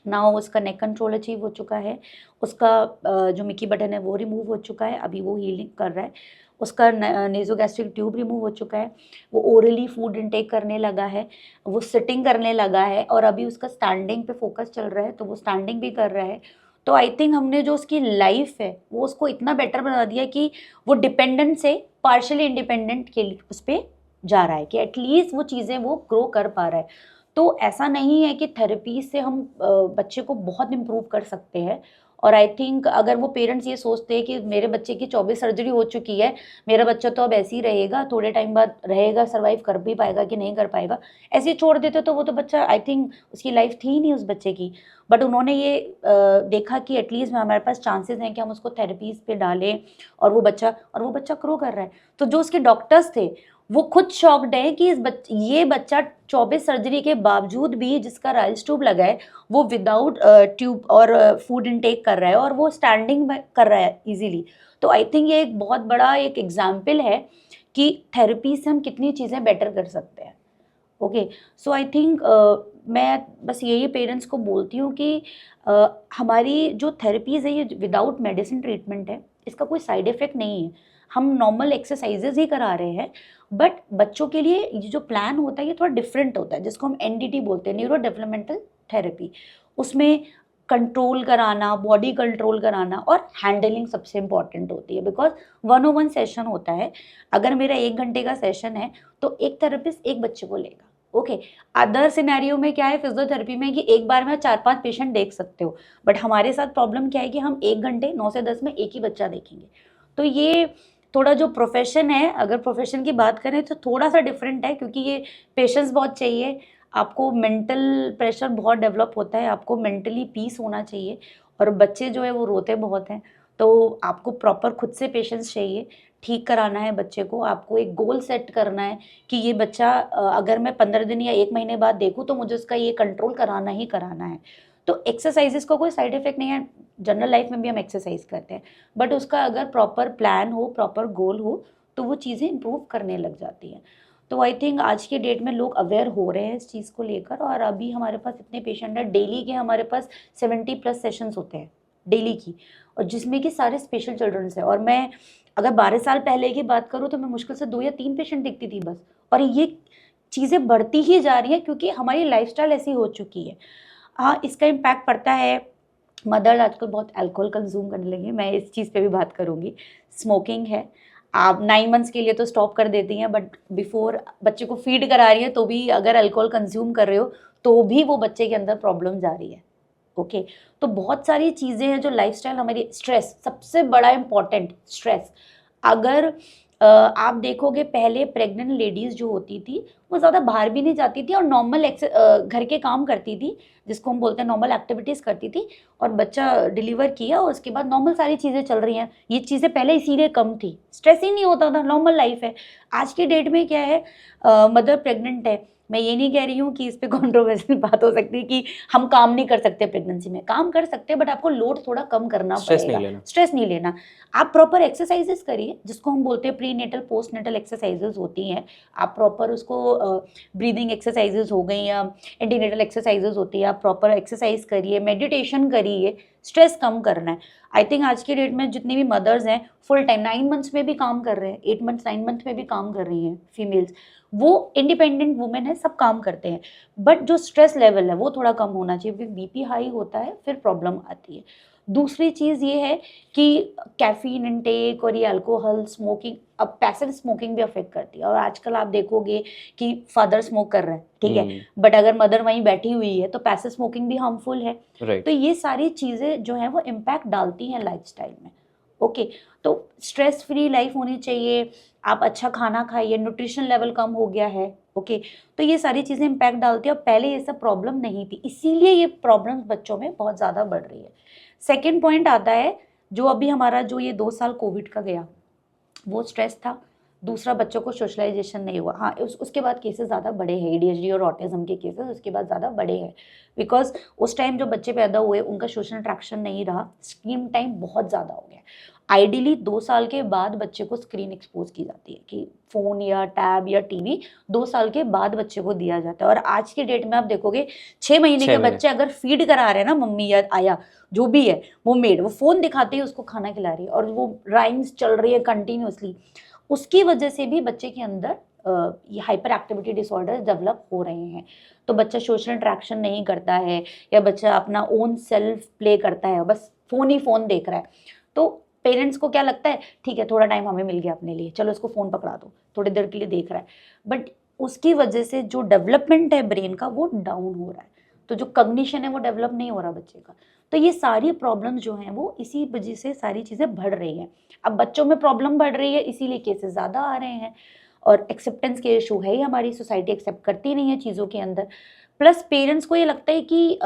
नाउ उसका नेक कंट्रोल अचीव हो चुका है। उसका जो मिकी बटन है वो रिमूव हो चुका है, अभी वो हीलिंग कर रहा है। उसका नेजोगैस्ट्रिक ट्यूब रिमूव हो चुका है, वो ओरली फूड इनटेक करने लगा है, वो सिटिंग करने लगा है और अभी उसका स्टैंडिंग पे फोकस चल रहा है तो वो स्टैंडिंग भी कर रहा है। तो आई थिंक हमने जो उसकी लाइफ है वो उसको इतना बेटर बना दिया कि वो डिपेंडेंट से पार्शियली इंडिपेंडेंट के लिए उस पर जा रहा है कि एटलीस्ट वो चीज़ें वो ग्रो कर पा रहा है। तो ऐसा नहीं है कि थेरेपी से हम बच्चे को बहुत इम्प्रूव कर सकते हैं। और आई थिंक अगर वो पेरेंट्स ये सोचते हैं कि मेरे बच्चे की 24 सर्जरी हो चुकी है, मेरा बच्चा तो अब ऐसे ही रहेगा, थोड़े टाइम बाद रहेगा, सर्वाइव कर भी पाएगा कि नहीं कर पाएगा, ऐसे ही छोड़ देते तो वो तो बच्चा आई थिंक उसकी लाइफ थी ही नहीं उस बच्चे की। बट उन्होंने ये देखा कि एटलीस्ट हमारे पास चांसेस हैं कि हम उसको थेरेपीज पे डालें और वो बच्चा ग्रो कर रहा है। तो जो उसके डॉक्टर्स थे वो खुद शॉक्ड है कि ये बच्चा 24 सर्जरी के बावजूद भी जिसका राइल्स ट्यूब लगा है वो विदाउट ट्यूब और फूड इनटेक कर रहा है और वो स्टैंडिंग कर रहा है इजीली। तो आई थिंक ये एक बहुत बड़ा एक एग्जाम्पल है कि थेरेपी से हम कितनी चीज़ें बेटर कर सकते हैं। ओके, सो आई थिंक मैं बस यही पेरेंट्स को बोलती हूँ कि हमारी जो थेरेपीज़ है ये विदाउट मेडिसिन ट्रीटमेंट है, इसका कोई साइड इफ़ेक्ट नहीं है। हम नॉर्मल एक्सरसाइजेज ही करा रहे हैं, बट बच्चों के लिए ये जो प्लान होता है ये थोड़ा डिफरेंट होता है, जिसको हम एनडीटी बोलते हैं, न्यूरो डेवलपमेंटल थेरेपी। उसमें कंट्रोल कराना, बॉडी कंट्रोल कराना और हैंडलिंग सबसे इंपॉर्टेंट होती है, बिकॉज 1-on-1 सेशन होता है। अगर मेरा 1 घंटे का सेशन है तो एक थेरेपिस्ट एक बच्चे को लेगा। ओके, अदर सिनेरियो में क्या है फिजियोथेरेपी में कि एक बार में 4-5 पेशेंट देख सकते हो, बट हमारे साथ प्रॉब्लम क्या है कि हम 1 घंटे 9 से 10 में एक ही बच्चा देखेंगे। तो ये थोड़ा जो प्रोफेशन है, अगर प्रोफेशन की बात करें तो थोड़ा सा डिफरेंट है, क्योंकि ये पेशेंस बहुत चाहिए, आपको मेंटल प्रेशर बहुत डेवलप होता है, आपको मेंटली पीस होना चाहिए और बच्चे जो है वो रोते बहुत हैं, तो आपको प्रॉपर खुद से पेशेंस चाहिए। ठीक कराना है बच्चे को, आपको एक गोल सेट करना है कि ये बच्चा अगर मैं 15 दिन या 1 महीने बाद देखूँ तो मुझे उसका ये कंट्रोल कराना ही कराना है। तो एक्सरसाइजेस का कोई साइड इफेक्ट नहीं है, जनरल लाइफ में भी हम एक्सरसाइज करते हैं, बट उसका अगर प्रॉपर प्लान हो, प्रॉपर गोल हो तो वो चीज़ें इंप्रूव करने लग जाती हैं। तो आई थिंक आज के डेट में लोग अवेयर हो रहे हैं इस चीज़ को लेकर, और अभी हमारे पास इतने पेशेंट हैं, डेली के हमारे पास 70+ सेशंस होते हैं डेली की, और जिसमें कि सारे स्पेशल चिल्ड्रंस हैं। और मैं अगर 12 साल पहले की बात करूँ तो मैं मुश्किल से 2 या 3 पेशेंट देखती थी बस, और ये चीज़ें बढ़ती ही जा रही हैं क्योंकि हमारी लाइफस्टाइल ऐसी हो चुकी है। हाँ, इसका इम्पैक्ट पड़ता है, मदर आजकल बहुत अल्कोहल कंज्यूम करने लगी है, मैं इस चीज़ पे भी बात करूँगी। स्मोकिंग है, आप 9 मंथ्स के लिए तो स्टॉप कर देती हैं, बट बिफोर बच्चे को फीड करा रही है तो भी अगर अल्कोहल कंज्यूम कर रहे हो तो भी वो बच्चे के अंदर प्रॉब्लम जा रही है। ओके तो बहुत सारी चीज़ें हैं जो लाइफस्टाइल हमारी, स्ट्रेस सबसे बड़ा इम्पॉर्टेंट, स्ट्रेस। अगर आप देखोगे पहले प्रेग्नेंट लेडीज़ जो होती थी वो ज़्यादा बाहर भी नहीं जाती थी और नॉर्मल घर के काम करती थी, जिसको हम बोलते हैं नॉर्मल एक्टिविटीज़ करती थी, और बच्चा डिलीवर किया और उसके बाद नॉर्मल सारी चीज़ें चल रही हैं। ये चीज़ें पहले इसीलिए कम थी, स्ट्रेस ही नहीं होता था, नॉर्मल लाइफ है। आज की डेट में क्या है, मदर प्रेग्नेंट है, मैं ये नहीं कह रही हूँ कि इस पे कंट्रोवर्शियल बात हो सकती है कि हम काम नहीं कर सकते, प्रेगनेंसी में काम कर सकते हैं, बट आपको लोड थोड़ा कम करना पड़ेगा, स्ट्रेस नहीं लेना। आप प्रॉपर एक्सरसाइजेस करिए, जिसको हम बोलते हैं prenatal postnatal exercises होती हैं। आप प्रॉपर उसको ब्रीदिंग एक्सरसाइजेस हो गई या एंटीनेटल एक्सरसाइजेस होती है, आप प्रॉपर एक्सरसाइज करिए, मेडिटेशन करिए, स्ट्रेस कम करना है। आई थिंक आज की डेट में जितनी भी मदर्स हैं फुल टाइम 9 मंथ्स में भी काम कर रहे हैं, 8 मंथ्स 9 मंथ में भी काम कर रही हैं फीमेल्स, वो इंडिपेंडेंट वुमेन है, सब काम करते हैं, बट जो स्ट्रेस लेवल है वो थोड़ा कम होना चाहिए, क्योंकि बीपी हाई होता है फिर प्रॉब्लम आती है। दूसरी चीज़ ये है कि कैफीन इनटेक और ये अल्कोहल स्मोकिंग, अब पैसिव स्मोकिंग भी अफेक्ट करती है, और आजकल आप देखोगे कि फादर स्मोक कर रहे हैं, ठीक है, बट अगर मदर वहीं बैठी हुई है तो पैसिव स्मोकिंग भी हार्मफुल है। तो ये सारी चीज़ें जो हैं वो इम्पैक्ट डालती हैं लाइफस्टाइल में। ओके तो स्ट्रेस फ्री लाइफ होनी चाहिए, आप अच्छा खाना खाइए, न्यूट्रिशन लेवल कम हो गया है। ओके तो ये सारी चीज़ें इम्पैक्ट डालती है, और पहले ये सब प्रॉब्लम नहीं थी, इसीलिए ये प्रॉब्लम्स बच्चों में बहुत ज़्यादा बढ़ रही है। सेकेंड पॉइंट आता है जो अभी हमारा जो ये 2 साल कोविड का गया, वो स्ट्रेस था। दूसरा, बच्चों को सोशलाइजेशन नहीं हुआ। हाँ उसके बाद केसेस ज़्यादा बड़े हैं, ADHD और ऑटिज्म के केसेस उसके बाद ज़्यादा बड़े हैं, बिकॉज उस टाइम जो बच्चे पैदा हुए उनका सोशल इंट्रैक्शन नहीं रहा, स्क्रीन टाइम बहुत ज़्यादा हो गया। आइडियली 2 साल के बाद बच्चे को स्क्रीन एक्सपोज की जाती है, कि फ़ोन या टैब या टीवी 2 साल के बाद बच्चे को दिया जाता है। और आज की डेट में आप देखोगे 6 महीने के बच्चे अगर फीड करा रहे हैं ना मम्मी या आया जो भी है, वो मेड वो फ़ोन दिखाते ही उसको खाना खिला रही है, और वो राइम्स चल रही है कंटिन्यूसली, उसकी वजह से भी बच्चे के अंदर ये हाइपर एक्टिविटी डिसऑर्डर डेवलप हो रहे हैं। तो बच्चा सोशल इंट्रैक्शन नहीं करता है, या बच्चा अपना ओन सेल्फ प्ले करता है, बस फ़ोन ही फ़ोन देख रहा है। तो पेरेंट्स को क्या लगता है, ठीक है थोड़ा टाइम हमें मिल गया अपने लिए, चलो इसको फ़ोन पकड़ा दो, थोड़ी देर के लिए देख रहा है, बट उसकी वजह से जो डेवलपमेंट है ब्रेन का वो डाउन हो रहा है, तो जो कॉग्निशन है वो डेवलप नहीं हो रहा बच्चे का। तो ये सारी प्रॉब्लम्स जो हैं वो इसी वजह से सारी चीज़ें बढ़ रही हैं। अब बच्चों में प्रॉब्लम बढ़ रही है, इसीलिए केसेस ज़्यादा आ रहे हैं, और एक्सेप्टेंस के इशू है ही, हमारी सोसाइटी एक्सेप्ट करती नहीं है चीज़ों के अंदर। प्लस पेरेंट्स को ये लगता है कि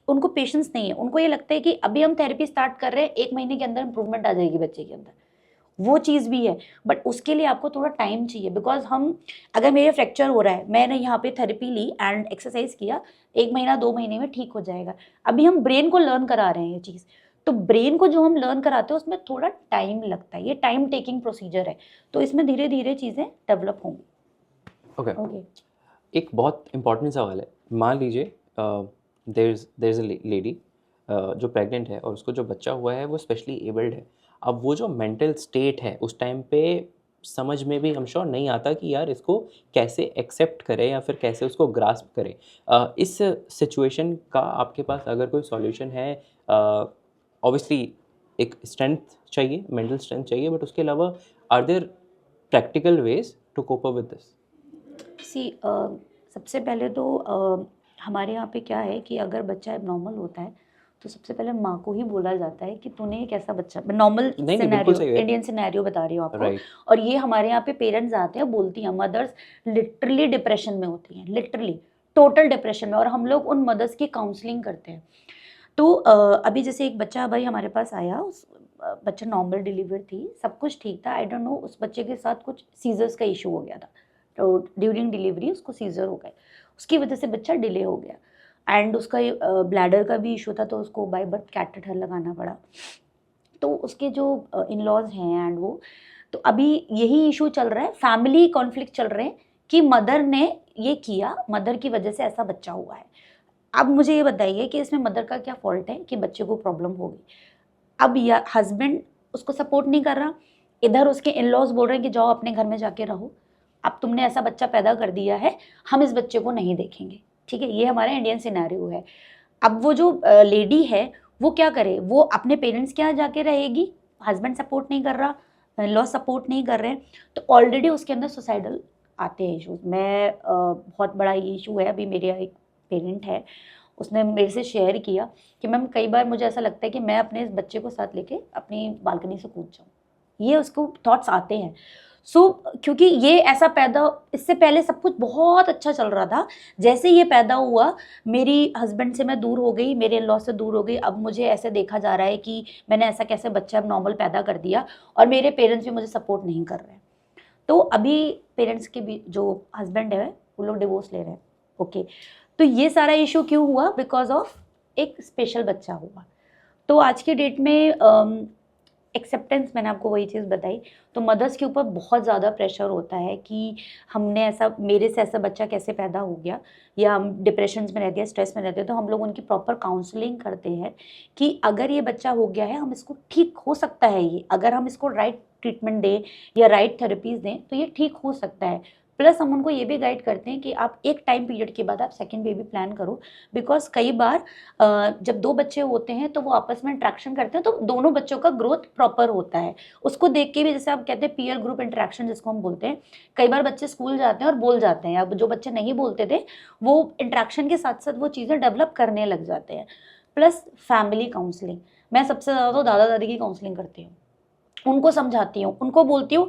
उनको पेशेंस नहीं है, उनको ये लगता है कि अभी हम थेरेपी स्टार्ट कर रहे हैं, 1 महीने के अंदर इंप्रूवमेंट आ जाएगी बच्चे के अंदर, वो चीज़ भी है, बट उसके लिए आपको थोड़ा टाइम चाहिए। बिकॉज हम, अगर मेरे फ्रैक्चर हो रहा है, मैंने यहाँ पे थेरेपी ली एंड एक्सरसाइज किया, 1 महीना 2 महीने में ठीक हो जाएगा। अभी हम ब्रेन को लर्न करा रहे हैं ये चीज़, तो ब्रेन को जो हम लर्न कराते हैं उसमें थोड़ा टाइम लगता है, ये टाइम टेकिंग प्रोसीजर है, तो इसमें धीरे धीरे चीज़ें डेवलप होंगी। ओके एक बहुत इंपॉर्टेंट सवाल है, मान लीजिए देयर इज़ अ लेडी जो प्रेग्नेंट है और उसको जो बच्चा हुआ है वो स्पेशली एबल्ड है। अब वो जो मेंटल स्टेट है उस टाइम पे समझ में भी हम श्योर नहीं आता कि यार इसको कैसे एक्सेप्ट करें या फिर कैसे उसको ग्रास्प करें। इस सिचुएशन का आपके पास अगर कोई सॉल्यूशन है, ऑब्वियसली एक स्ट्रेंथ चाहिए, मेंटल स्ट्रेंथ चाहिए, बट उसके अलावा are there practical ways to cope up with this? सबसे पहले तो हमारे यहाँ पे क्या है कि अगर बच्चा एबनॉर्मल होता है तो सबसे पहले माँ को ही बोला जाता है कि तूने एक ऐसा बच्चा, नॉर्मल सिनेरियो, इंडियन सिनेरियो बता रही हूँ आपको, और ये हमारे यहाँ पे पेरेंट्स आते हैं, बोलती हैं, मदर्स लिटरली डिप्रेशन में होती हैं, लिटरली टोटल डिप्रेशन में, और हम लोग उन मदर्स की काउंसलिंग करते हैं। तो अभी जैसे एक बच्चा भाई हमारे पास आया, उस बच्चा नॉर्मल डिलीवर थी, सब कुछ ठीक था, आई डोंट नो उस बच्चे के साथ कुछ सीजर्स का इशू हो गया था, तो ड्यूरिंग डिलीवरी उसको सीजर हो गए, उसकी वजह से बच्चा डिले हो गया, एंड उसका ब्लैडर का भी इशू था, तो उसको बाय बर्थ कैथेटर लगाना पड़ा। तो उसके जो इन लॉज हैं एंड वो, तो अभी यही इशू चल रहा है, फैमिली कॉन्फ्लिक्ट चल रहे हैं कि मदर ने ये किया, मदर की वजह से ऐसा बच्चा हुआ है। अब मुझे ये बताइए कि इसमें मदर का क्या फॉल्ट है कि बच्चे को प्रॉब्लम हो गई। अब या हस्बैंड उसको सपोर्ट नहीं कर रहा, इधर उसके इन लॉज बोल रहे हैं कि जाओ अपने घर में जाके रहो, अब तुमने ऐसा बच्चा पैदा कर दिया है, हम इस बच्चे को नहीं देखेंगे, ठीक है, ये हमारा इंडियन सिनेरियो है। अब वो जो लेडी है वो क्या करे, वो अपने पेरेंट्स के यहाँ जाके रहेगी, हस्बैंड सपोर्ट नहीं कर रहा, लॉ सपोर्ट नहीं कर रहे हैं, तो ऑलरेडी उसके अंदर सुसाइडल आते हैं इशूज़। मैं बहुत बड़ा ये इशू है, अभी मेरे एक पेरेंट है, उसने मेरे से शेयर किया कि मैम कई बार मुझे ऐसा लगता है कि मैं अपने इस बच्चे को साथ लेके अपनी बालकनी से कूद जाऊँ, ये उसको थॉट्स आते हैं। क्योंकि ये ऐसा पैदा, इससे पहले सब कुछ बहुत अच्छा चल रहा था, जैसे ये पैदा हुआ मेरी हस्बैंड से मैं दूर हो गई, मेरे इन लॉ से दूर हो गई, अब मुझे ऐसे देखा जा रहा है कि मैंने ऐसा कैसे बच्चा अब नॉर्मल पैदा कर दिया, और मेरे पेरेंट्स भी मुझे सपोर्ट नहीं कर रहे हैं। तो अभी पेरेंट्स के भी जो हस्बैंड है वो लोग डिवोर्स ले रहे हैं। ओके, तो ये सारा इशू क्यों हुआ? बिकॉज ऑफ एक स्पेशल बच्चा हुआ। तो आज की डेट में एक्सेप्टेंस, मैंने आपको वही चीज़ बताई, तो मदर्स के ऊपर बहुत ज़्यादा प्रेशर होता है कि हमने ऐसा, मेरे से ऐसा बच्चा कैसे पैदा हो गया, या हम डिप्रेशन में रहते हैं, स्ट्रेस में रहते हैं, तो हम लोग उनकी प्रॉपर काउंसलिंग करते हैं कि अगर ये बच्चा हो गया है, हम इसको ठीक हो सकता है, ये अगर हम इसको राइट ट्रीटमेंट दें या राइट थेरेपीज दें तो ये ठीक हो सकता है। प्लस हम उनको ये भी गाइड करते हैं कि आप एक टाइम पीरियड के बाद आप सेकेंड बेबी प्लान करो, बिकॉज कई बार जब दो बच्चे होते हैं तो वो आपस में इंट्रैक्शन करते हैं, तो दोनों बच्चों का ग्रोथ प्रॉपर होता है। उसको देख के भी, जैसे आप कहते हैं पीयर ग्रुप इंट्रैक्शन जिसको हम बोलते हैं, कई बार बच्चे स्कूल जाते हैं और बोल जाते हैं, अब जो बच्चे नहीं बोलते थे वो इंट्रैक्शन के साथ साथ वो चीज़ें डेवलप करने लग जाते हैं। प्लस फैमिली काउंसलिंग, मैं सबसे ज़्यादा तो दादा दादी की काउंसलिंग करती हूँ, उनको समझाती हूँ, उनको बोलती हूँ,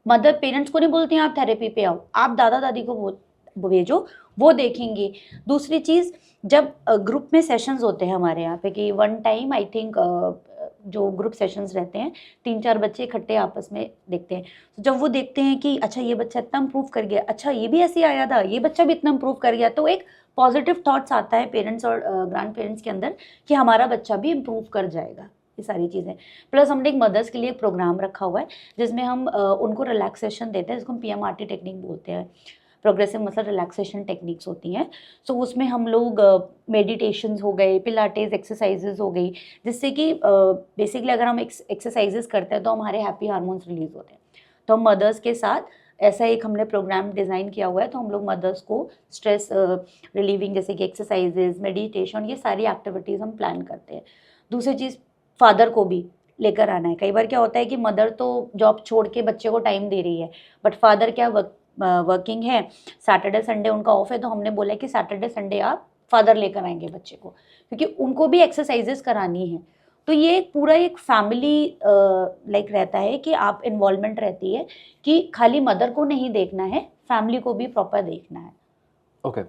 मदर पेरेंट्स को नहीं बोलती हैं आप थेरेपी पे आओ, आप दादा दादी को भेजो, वो देखेंगे। दूसरी चीज़, जब ग्रुप में सेशंस होते हैं हमारे यहाँ पे कि वन टाइम आई थिंक जो ग्रुप सेशंस रहते हैं, 3-4 बच्चे इकट्ठे आपस में देखते हैं, तो जब वो देखते हैं कि अच्छा ये बच्चा इतना इम्प्रूव कर गया, अच्छा ये भी ऐसे आया था, ये बच्चा भी इतना इम्प्रूव कर गया, तो एक पॉजिटिव थॉट्स आता है पेरेंट्स और ग्रैंड पेरेंट्स के अंदर कि हमारा बच्चा भी इम्प्रूव कर जाएगा, ये सारी चीज़ें। प्लस हमने एक मदर्स के लिए एक प्रोग्राम रखा हुआ है जिसमें हम उनको रिलैक्सेशन देते हैं, जिसको हम PMRT टेक्निक बोलते हैं, प्रोग्रेसिव मसल रिलैक्सेशन टेक्निक्स होती हैं। सो उसमें हम लोग मेडिटेशंस हो गए, पिलाटेस एक्सरसाइजेज हो गई, जिससे कि बेसिकली अगर हम एक्सरसाइजेज करते हैं तो हमारे हैप्पी हार्मोन्स रिलीज होते हैं। तो हम मदर्स के साथ ऐसा एक हमने प्रोग्राम डिज़ाइन किया हुआ है, तो हम लोग मदर्स को स्ट्रेस रिलीविंग जैसे कि एक्सरसाइजेज, मेडिटेशन, ये सारी एक्टिविटीज़ हम प्लान करते हैं। दूसरी चीज़, फादर को भी लेकर आना है। कई बार क्या होता है कि मदर तो जॉब छोड़ के बच्चे को टाइम दे रही है, बट फादर क्या वर्किंग है, सैटरडे संडे उनका ऑफ है, तो हमने बोला कि सैटरडे संडे आप फादर लेकर आएंगे बच्चे को, क्योंकि उनको भी एक्सरसाइजेस करानी है। तो ये पूरा एक फैमिली लाइक रहता है कि आप इन्वॉल्वमेंट रहती है कि खाली मदर को नहीं देखना है, फैमिली को भी प्रॉपर देखना है। ओके,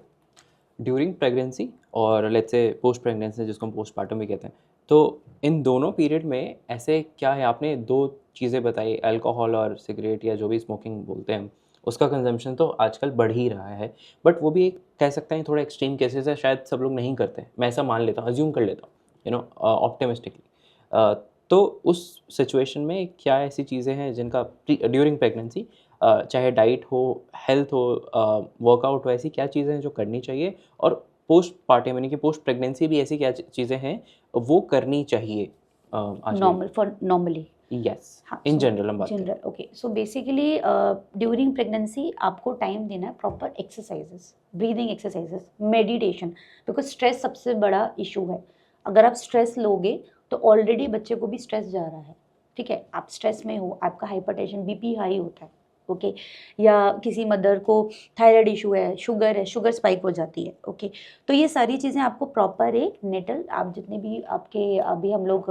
ड्यूरिंग प्रेगनेंसी और लेट्स से पोस्ट प्रेगनेंसी जिसको हम पोस्टमार्टम भी कहते हैं, तो इन दोनों पीरियड में ऐसे क्या है, आपने 2 चीज़ें बताई, अल्कोहल और सिगरेट या जो भी स्मोकिंग बोलते हैं, उसका कंजम्पशन तो आजकल बढ़ ही रहा है, बट वो भी एक कह सकते हैं थोड़ा एक्सट्रीम केसेस है, शायद सब लोग नहीं करते हैं, मैं ऐसा मान लेता हूँ, अज्यूम कर लेता हूँ, ऑप्टिमिस्टिकली। तो उस सिचुएशन में क्या ऐसी चीज़ें हैं जिनका ड्यूरिंग प्रेगनेंसी, चाहे डाइट हो, हेल्थ हो, वर्कआउट हो, ऐसी क्या चीज़ें हैं जो करनी चाहिए, और पोस्ट पार्टम यानी कि पोस्ट प्रेगनेंसी भी ऐसी क्या चीज़ें हैं वो करनी चाहिए आज नॉर्मली? यस, इन जनरल हम बात करें। General, okay. So basically during pregnancy आपको टाइम देना है proper exercises, breathing exercises, meditation, because stress सबसे बड़ा इशू है। अगर आप स्ट्रेस लोगे तो ऑलरेडी बच्चे को भी स्ट्रेस जा रहा है, ठीक है, आप स्ट्रेस में हो, आपका हाइपरटेंशन, BP हाई होता है, ओके, या किसी मदर को थायराइड इशू है, शुगर स्पाइक हो जाती है, ओके। तो ये सारी चीज़ें आपको प्रॉपर एक नेटल, आप जितने भी आपके अभी हम लोग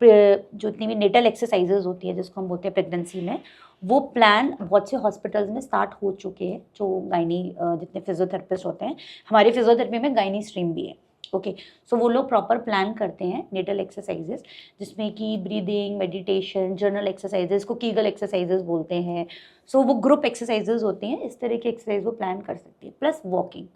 जो इतनी भी नेटल एक्सरसाइजेज होती है जिसको हम बोलते हैं प्रेगनेंसी में, वो प्लान बहुत से हॉस्पिटल्स में स्टार्ट हो चुके हैं, जो गायनी जितने फिजियोथेरेपिस्ट होते हैं, हमारी फिजियोथेरेपी में गायनी स्ट्रीम भी है, ओके। सो वो लोग प्रॉपर प्लान करते हैं नेटल एक्सरसाइजेस, जिसमें कि ब्रीदिंग, मेडिटेशन, जर्नल एक्सरसाइजेस को कीगल एक्सरसाइजेस बोलते हैं। सो वो ग्रुप एक्सरसाइजेस होती हैं, इस तरह की एक्सरसाइज वो प्लान कर सकती है। प्लस वॉकिंग,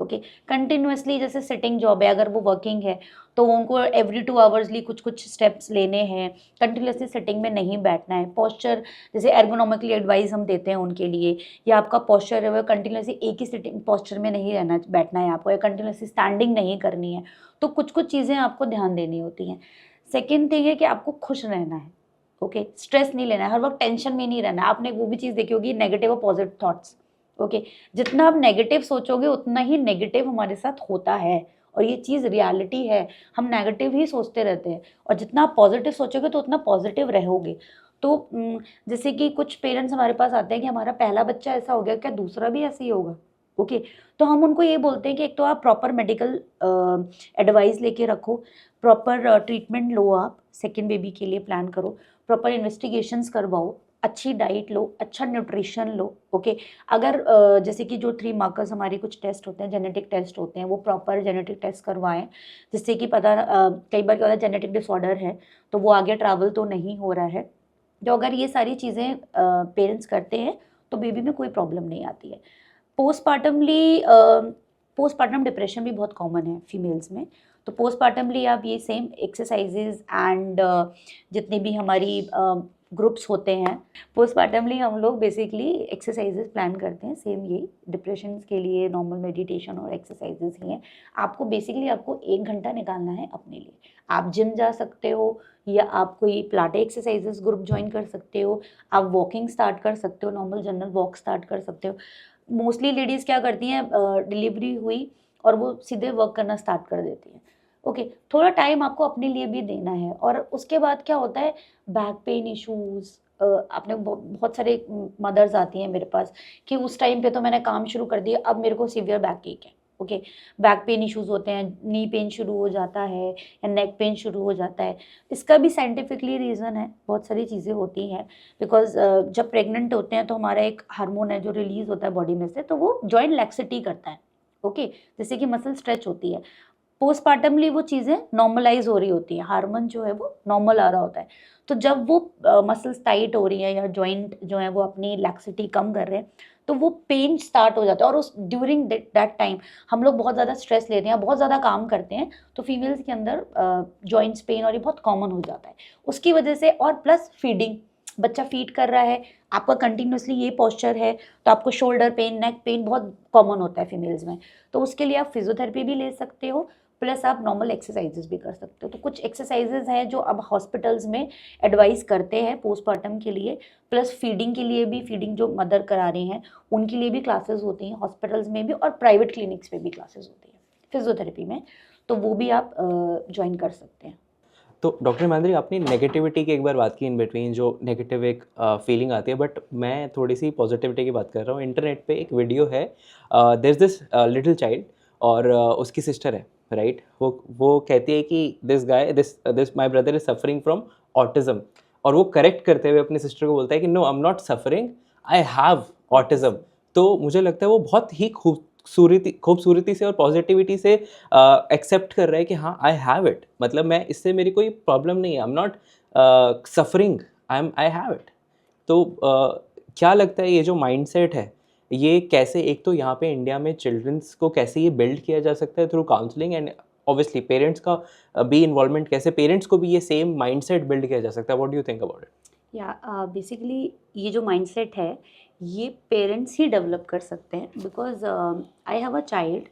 ओके, कंटिन्यूसली, जैसे सिटिंग जॉब है, अगर वो वर्किंग है तो उनको एवरी 2 आवर्सली कुछ कुछ स्टेप्स लेने हैं, कंटिन्यूसली सिटिंग में नहीं बैठना है। पोस्चर, जैसे एर्गोनॉमिकली एडवाइस हम देते हैं उनके लिए, या आपका पोस्चर है वो कंटिन्यूसली एक ही सिटिंग पोस्चर में नहीं रहना, बैठना है आपको, या कंटिन्यूसली स्टैंडिंग नहीं करनी है, तो कुछ कुछ चीज़ें आपको ध्यान देनी होती हैं। सेकेंड थिंग है कि आपको खुश रहना है, ओके, स्ट्रेस नहीं लेना है, हर वक्त टेंशन में नहीं रहना है। आपने वो भी चीज़ देखी होगी, नेगेटिव और पॉजिटिव थॉट्स, ओके, जितना आप नेगेटिव सोचोगे उतना ही नेगेटिव हमारे साथ होता है, और ये चीज़ रियलिटी है, हम नेगेटिव ही सोचते रहते हैं, और जितना आप पॉजिटिव सोचोगे तो उतना पॉजिटिव रहोगे। तो जैसे कि कुछ पेरेंट्स हमारे पास आते हैं कि हमारा पहला बच्चा ऐसा हो गया, क्या दूसरा भी ऐसे ही होगा, ओके। तो हम उनको ये बोलते हैं कि एक तो आप प्रॉपर मेडिकल एडवाइस लेके रखो, प्रॉपर ट्रीटमेंट लो, आप सेकेंड बेबी के लिए प्लान करो, प्रॉपर इन्वेस्टिगेशंस करवाओ, अच्छी डाइट लो, अच्छा न्यूट्रिशन लो। ओके। अगर जैसे कि जो 3 मार्कर्स हमारे कुछ टेस्ट होते हैं, जेनेटिक टेस्ट होते हैं, वो प्रॉपर जेनेटिक टेस्ट करवाएं, जिससे कि पता कई बार क्या होता है जेनेटिक डिसऑर्डर है तो वो आगे ट्रैवल तो नहीं हो रहा है। तो अगर ये सारी चीज़ें पेरेंट्स करते हैं तो बेबी में कोई प्रॉब्लम नहीं आती है। पोस्टपार्टमली पोस्टपार्टम डिप्रेशन भी बहुत कॉमन है फीमेल्स में। तो पोस्टपार्टमली आप ये सेम एक्सरसाइजेज एंड जितने भी हमारी ग्रुप्स होते हैं, पोस्टपार्टमली हम लोग बेसिकली एक्सरसाइजेज प्लान करते हैं, सेम यही डिप्रेशन के लिए नॉर्मल मेडिटेशन और एक्सरसाइजेज ही हैं। आपको बेसिकली आपको 1 घंटा निकालना है अपने लिए। आप जिम जा सकते हो या आप कोई पिलाटे एक्सरसाइजेज ग्रुप ज्वाइन कर सकते हो, आप वॉकिंग स्टार्ट कर सकते हो, नॉर्मल जनरल वॉक स्टार्ट कर सकते हो। मोस्टली लेडीज़ क्या करती हैं, डिलीवरी हुई और वो सीधे वर्क करना स्टार्ट कर देती हैं। ओके, थोड़ा टाइम आपको अपने लिए भी देना है। और उसके बाद क्या होता है, बैक पेन इश्यूज़, आपने बहुत सारे मदर्स आती हैं मेरे पास कि उस टाइम पे तो मैंने काम शुरू कर दिया, अब मेरे को सीवियर बैक एक है। ओके, बैक पेन इश्यूज़ होते हैं, नी पेन शुरू हो जाता है या नेक पेन शुरू हो जाता है। इसका भी साइंटिफिकली रीज़न है, बहुत सारी चीज़ें होती हैं। बिकॉज जब प्रेग्नेंट होते हैं तो हमारा एक हार्मोन है जो रिलीज़ होता है बॉडी में से, तो वो जॉइंट लैक्सिटी करता है। ओके, जैसे कि मसल स्ट्रेच होती है। पोस्टपार्टमली वो चीज़ें नॉर्मलाइज हो रही होती हैं, हार्मोन जो है वो नॉर्मल आ रहा होता है। तो जब वो मसल्स टाइट हो रही है या जॉइंट जो है वो अपनी लैक्सिटी कम कर रहे हैं, तो वो पेन स्टार्ट हो जाता है। और उस ड्यूरिंग दैट टाइम हम लोग बहुत ज़्यादा स्ट्रेस लेते हैं, बहुत ज़्यादा काम करते हैं, तो फीमेल्स के अंदर जॉइंट्स पेन और ये बहुत कॉमन हो जाता है उसकी वजह से। और प्लस फीडिंग, बच्चा फीड कर रहा है, आपका कंटिन्यूसली ये पोस्चर है, तो आपको शोल्डर पेन, नेक पेन बहुत कॉमन होता है फीमेल्स में। तो उसके लिए आप फिजियोथेरेपी भी ले सकते हो, प्लस आप नॉर्मल एक्सरसाइजेज भी कर सकते हो। तो कुछ एक्सरसाइजेज हैं जो अब हॉस्पिटल्स में एडवाइस करते हैं पोस्टपार्टम के लिए, प्लस फीडिंग के लिए भी, फीडिंग जो मदर करा रही हैं उनके लिए भी क्लासेस होती हैं हॉस्पिटल्स में भी, और प्राइवेट क्लिनिक्स में भी क्लासेस होती हैं फिजियोथेरेपी में, तो वो भी आप ज्वाइन कर सकते हैं। तो डॉक्टर हिमाद्री, आपने नेगेटिविटी की एक बार बात की इन बिटवीन, जो नेगेटिव एक फीलिंग आती है, बट मैं थोड़ी सी पॉजिटिविटी की बात कर रहा हूँ। इंटरनेट पे एक वीडियो है, there is this little child, और उसकी सिस्टर है, राइट? वो कहती है कि this my brother is suffering from autism, और वो करेक्ट करते हुए अपनी सिस्टर को बोलता है कि no, I am not suffering, I have autism. तो मुझे लगता है वो बहुत ही खूबसूरती से और पॉजिटिविटी से एक्सेप्ट कर रहा है कि हाँ, आई हैव इट, मतलब मैं इससे मेरी कोई प्रॉब्लम नहीं है, आई am not suffering, I have it. तो क्या लगता है ये जो माइंडसेट है, ये कैसे, एक तो यहाँ पे इंडिया में चिल्ड्रंस को कैसे ये बिल्ड किया जा सकता है through counselling, and obviously parents का भी इन्वॉल्वमेंट, कैसे पेरेंट्स को भी ये सेम माइंडसेट बिल्ड किया जा सकता है? What do you think about it? या बेसिकली ये जो माइंडसेट है ये पेरेंट्स ही डेवलप कर सकते हैं। Because I have a child,